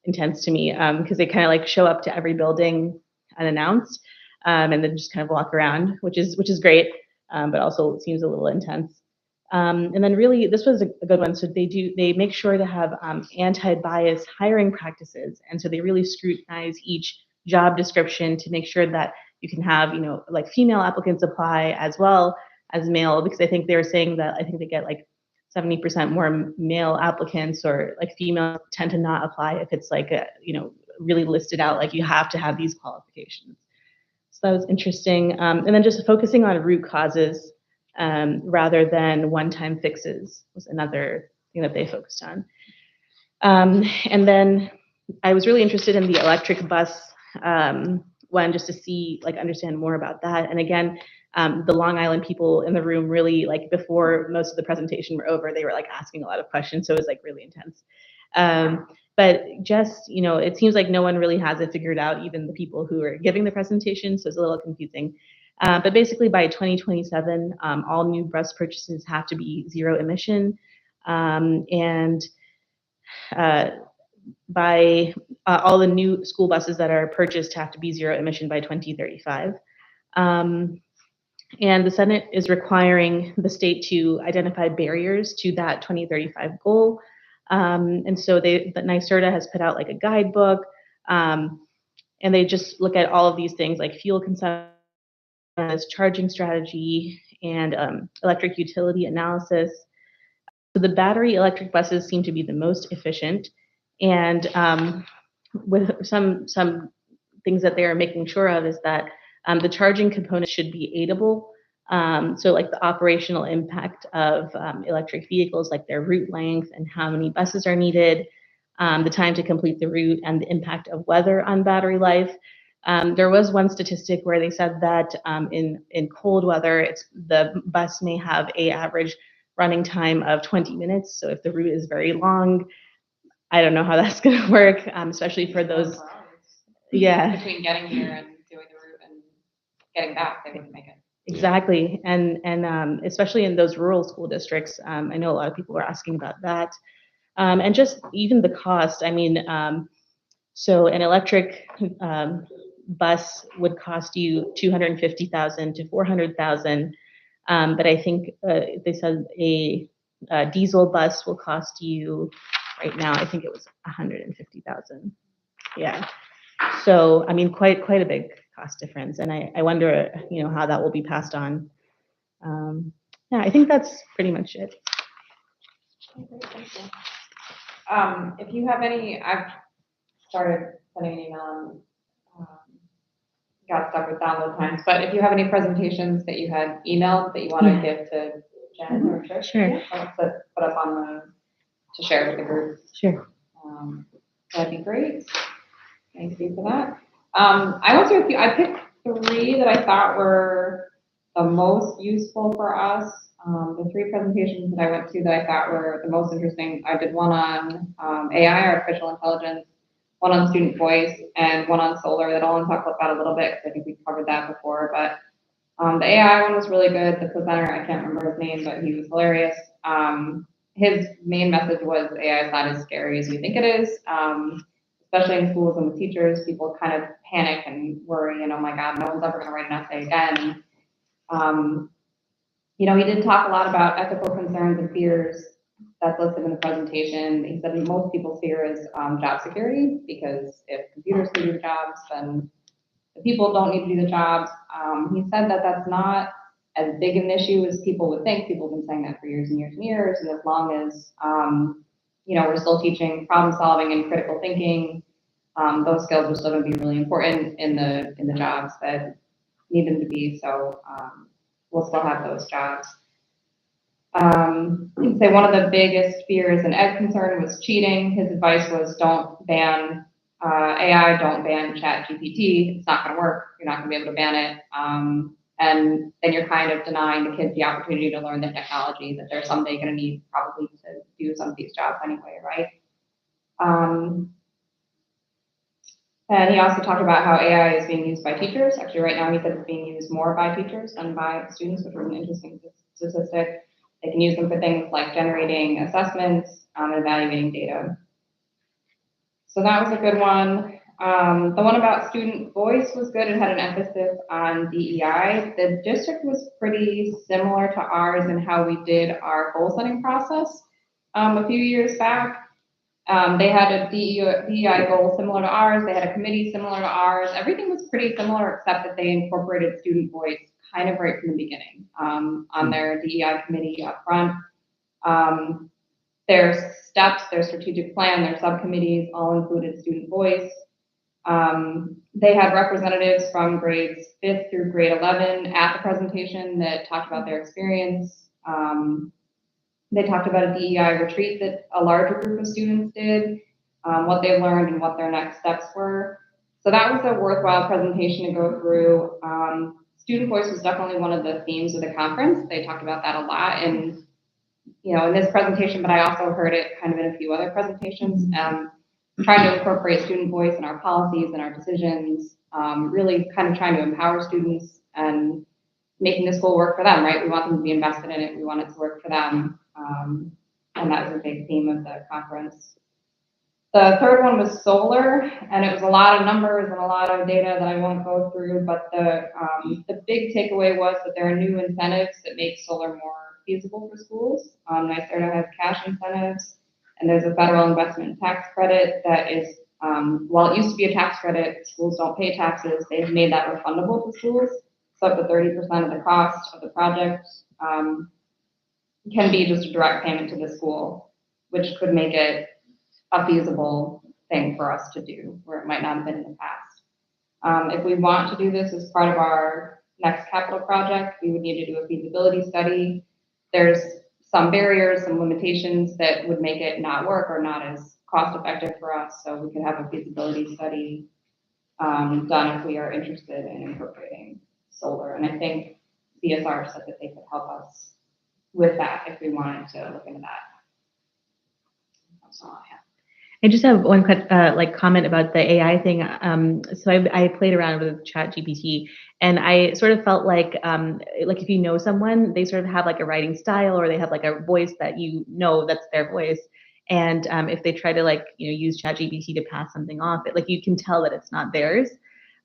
intense to me because they kind of like show up to every building unannounced and then just kind of walk around, which is great, but also seems a little intense. And then really, this was a good one. So they make sure to have anti-bias hiring practices. And so they really scrutinize each job description to make sure that you can have, like female applicants apply as well as male, because I think they were saying that I think they get like 70% more male applicants, or like females tend to not apply if it's like really listed out, like you have to have these qualifications. So that was interesting. And then just focusing on root causes rather than one-time fixes was another thing that they focused on. And then I was really interested in the electric bus one, just to see, like, understand more about that. And again, the Long Island people in the room really, like, before most of the presentation were over, they were like asking a lot of questions. So it was like really intense. But just, it seems like no one really has it figured out, even the people who are giving the presentation. So it's a little confusing. But basically by 2027, all new bus purchases have to be zero emission. And by all the new school buses that are purchased have to be zero emission by 2035. And the Senate is requiring the state to identify barriers to that 2035 goal. And so the NYSERDA has put out like a guidebook, and they just look at all of these things like fuel consumption, charging strategy, and electric utility analysis. So the battery electric buses seem to be the most efficient, and with some things that they are making sure of is that the charging component should be aidable. So like the operational impact of electric vehicles, like their route length and how many buses are needed, the time to complete the route, and the impact of weather on battery life. There was one statistic where they said that in cold weather, the bus may have an average running time of 20 minutes. So if the route is very long, I don't know how that's going to work, especially for those. Yeah. Between getting here and doing the route and getting back, they wouldn't make it. Exactly, and especially in those rural school districts, I know a lot of people were asking about that, and just even the cost. I mean, so an electric bus would cost you $250,000 to $400,000, but I think they said a diesel bus will cost you right now. I think it was $150,000. Yeah. So I mean, quite a big cost difference, and I wonder, how that will be passed on. Yeah, I think that's pretty much it. Okay, great, thank you. If you have any, I've started sending an email and got stuck with download times, but if you have any presentations that you had emailed that you want to give to Jen or Trish, Sure. Put up to share with the group. Sure. That'd be great. Thank you for that. I went through a few. I picked 3 that I thought were the most useful for us. The 3 presentations that I went to that I thought were the most interesting. I did one on AI, artificial intelligence, one on student voice, and one on solar that I'll talk about a little bit because I think we covered that before. But the AI one was really good. The presenter, I can't remember his name, but he was hilarious. His main message was AI is not as scary as we think it is. Especially in schools and with teachers, people kind of panic and worry, and oh my God, no one's ever going to write an essay again. He did talk a lot about ethical concerns and fears that's listed in the presentation. He said most people's fear is job security, because if computers can do the jobs, then the people don't need to do the jobs. He said that that's not as big an issue as people would think. People have been saying that for years and years and years, and as long as we're still teaching problem solving and critical thinking, those skills are still going to be really important in the jobs that need them to be. So we'll still have those jobs. He'd say one of the biggest fears and Ed's concern was cheating. His advice was don't ban AI, don't ban ChatGPT. It's not going to work. You're not going to be able to ban it. And then you're kind of denying the kids the opportunity to learn the technology that they're someday going to need probably to do some of these jobs anyway, right? And he also talked about how AI is being used by teachers. Actually, right now he said it's being used more by teachers than by students, which was an interesting statistic. They can use them for things like generating assessments and evaluating data. So that was a good one. The one about student voice was good. It had an emphasis on DEI. The district was pretty similar to ours in how we did our goal setting process a few years back. They had a DEI goal similar to ours. They had a committee similar to ours. Everything was pretty similar except that they incorporated student voice kind of right from the beginning on their DEI committee up front. Their steps, their strategic plan, their subcommittees all included student voice. They had representatives from grades 5th through grade 11 at the presentation that talked about their experience. They talked about a DEI retreat that a larger group of students did, what they learned and what their next steps were. So that was a worthwhile presentation to go through. Student voice was definitely one of the themes of the conference. They talked about that a lot in this presentation, but I also heard it kind of in a few other presentations. Trying to incorporate student voice in our policies and our decisions, really kind of trying to empower students and making the school work for them, right? We want them to be invested in it. We want it to work for them. And that was a big theme of the conference. The third one was solar, and it was a lot of numbers and a lot of data that I won't go through, but the big takeaway was that there are new incentives that make solar more feasible for schools. NYSERDA has cash incentives, and there's a federal investment tax credit that is, while it used to be a tax credit, schools don't pay taxes, they've made that refundable to schools. So up to 30% of the cost of the project can be just a direct payment to the school, which could make it a feasible thing for us to do, where it might not have been in the past. If we want to do this as part of our next capital project, we would need to do a feasibility study. There's some barriers, some limitations that would make it not work or not as cost effective for us. So we could have a feasibility study done if we are interested in incorporating solar. And I think CSR said that they could help us with that if we wanted to look into that. That's all I have. I just have one quick comment about the AI thing. So I played around with ChatGPT, and I sort of felt like if you know someone, they sort of have like a writing style, or they have like a voice that that's their voice. And if they try to use ChatGPT to pass something off, you can tell that it's not theirs.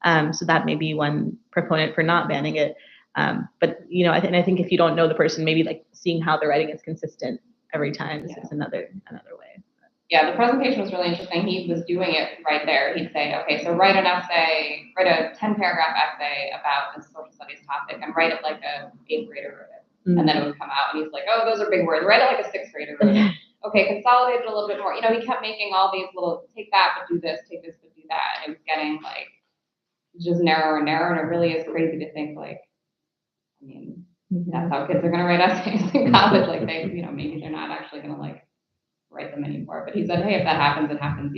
So that may be one proponent for not banning it. But I think if you don't know the person, maybe seeing how the writing is consistent every time is another way. Yeah, the presentation was really interesting. He was doing it right there. He'd say, okay, so write a 10-paragraph essay about this social studies topic and write it like a 8th grader wrote it. Mm-hmm. And then it would come out and he's like, oh, those are big words. Write it like a 6th grader wrote it. Okay, consolidate it a little bit more. He kept making all these little, take that, but do this, take this, but do that. And it was getting just narrower and narrower. And it really is crazy to think that's how kids are going to write essays in college. Maybe they're not actually going to write them anymore. But he said, hey, if that happens, it happens.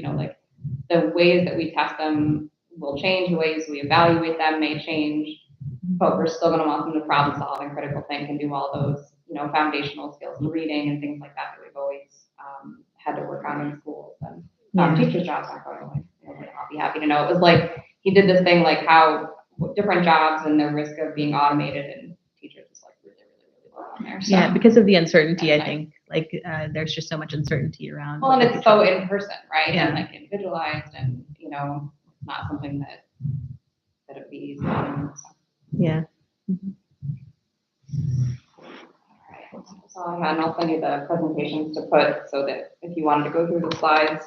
The ways that we test them will change, the ways we evaluate them may change, but we're still going to want them to problem solve and critical think and do all those, foundational skills in reading and things like that we've always had to work on in schools. And teachers' jobs aren't going away. I'll be happy to know. It was he did this thing how different jobs and the risk of being automated, and teachers just really, really, really low on there. So, yeah, because of the uncertainty, I think. There's just so much uncertainty around. Well, and it's so in person, right? Yeah. And individualized, and it's not something that it would be easy. So. Yeah. Mm-hmm. All right, that's all I had. And I'll send you the presentations to put so that if you wanted to go through the slides.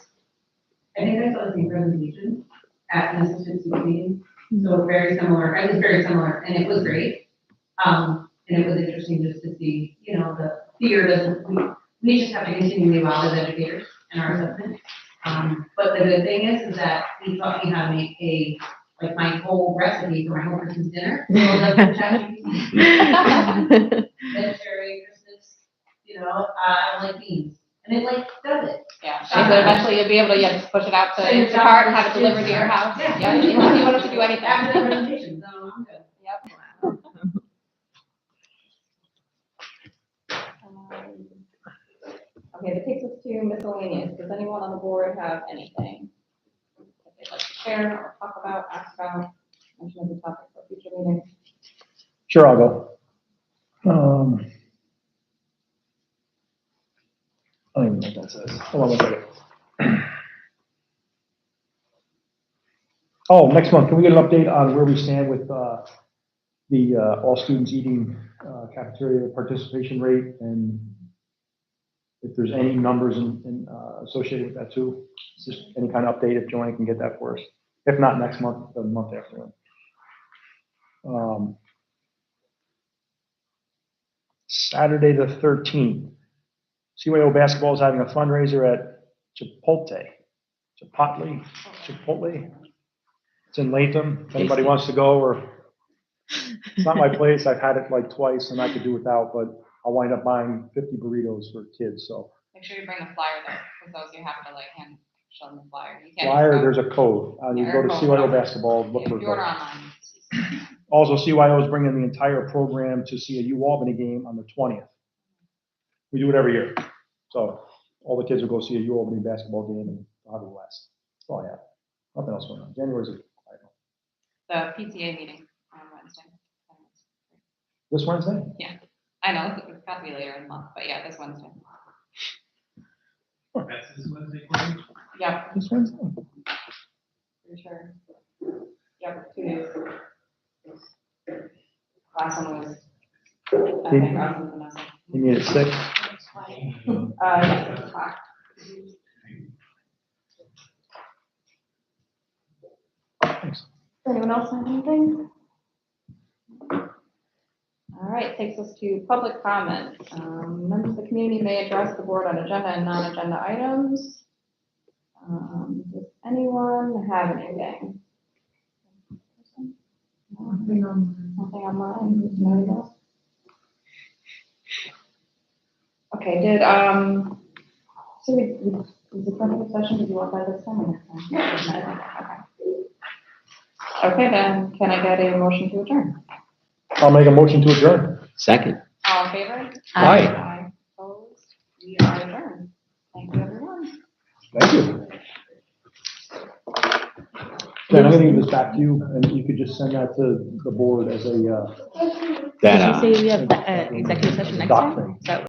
I think I saw the same presentation at an assistant super meeting, so very similar. It was very similar, and it was great. And it was interesting just to see, the fear doesn't, we just have to continue to evolve as educators in our assessment. But the good thing is that he taught me how to make my whole recipe for my whole Christmas dinner. Vegetarian Christmas I like beans. And it like does it. Yeah, so eventually you'll be able to, just push it out to Instacart and have it delivered to your house. Yeah, you don't want it to do anything. After the presentation, so I'm good. Yep. Okay, that takes us to miscellaneous. Does anyone on the board have anything that they'd like to share or talk about, ask about, mention as a topic for future meetings? Sure, I'll go. I don't even know what that says. Hold on one second. Oh, next month, can we get an update on where we stand with the all students eating cafeteria participation rate, and if there's any numbers associated with that too? Just any kind of update, if Joanne can get that for us. If not next month, the month after. Saturday the 13th, CYO basketball is having a fundraiser at Chipotle. It's in Latham. If anybody wants to go, or it's not my place. I've had it like twice and I could do without, but I'll wind up buying 50 burritos for kids. So Make sure you bring a flyer though, because those you have to like hand, show them the flyer. You can't flyer, just go- there's a code. You go to CYO basketball, look If for you order it. online. Also, CYO is bringing the entire program to see a U Albany game on the 20th. We do it every year. So all the kids will go see a U Albany basketball game and I'll have a blast. That's all I have. Nothing else going on. January's a quiet month. The PTA meeting on Wednesday. This Wednesday? I know, it's got to be later in the month, but yeah, this Wednesday. That's this Wednesday, Courtney? Yep, This Wednesday? pretty sure. Yep, 2 days. Last one was, I think, Roslyn Vanessa. You need it 6? Yeah, 6 o'clock. Thanks. Anyone else have anything? All right, takes us to public comment. Members of the community may address the board on agenda and non-agenda items. Does anyone have anything? Nothing online. Nobody else? Okay, so was the executive session, did you want that this time or next time? Okay, then, can I get a motion to adjourn? I'll make a motion to adjourn. Second. All in favor? Aye. Aye. Opposed? We are adjourned. Thank you, everyone. Thank you. Jen, I'm gonna give this back to you, and you could just send that to the board as a, That, Did you say we have executive session next doc time? thing. Is that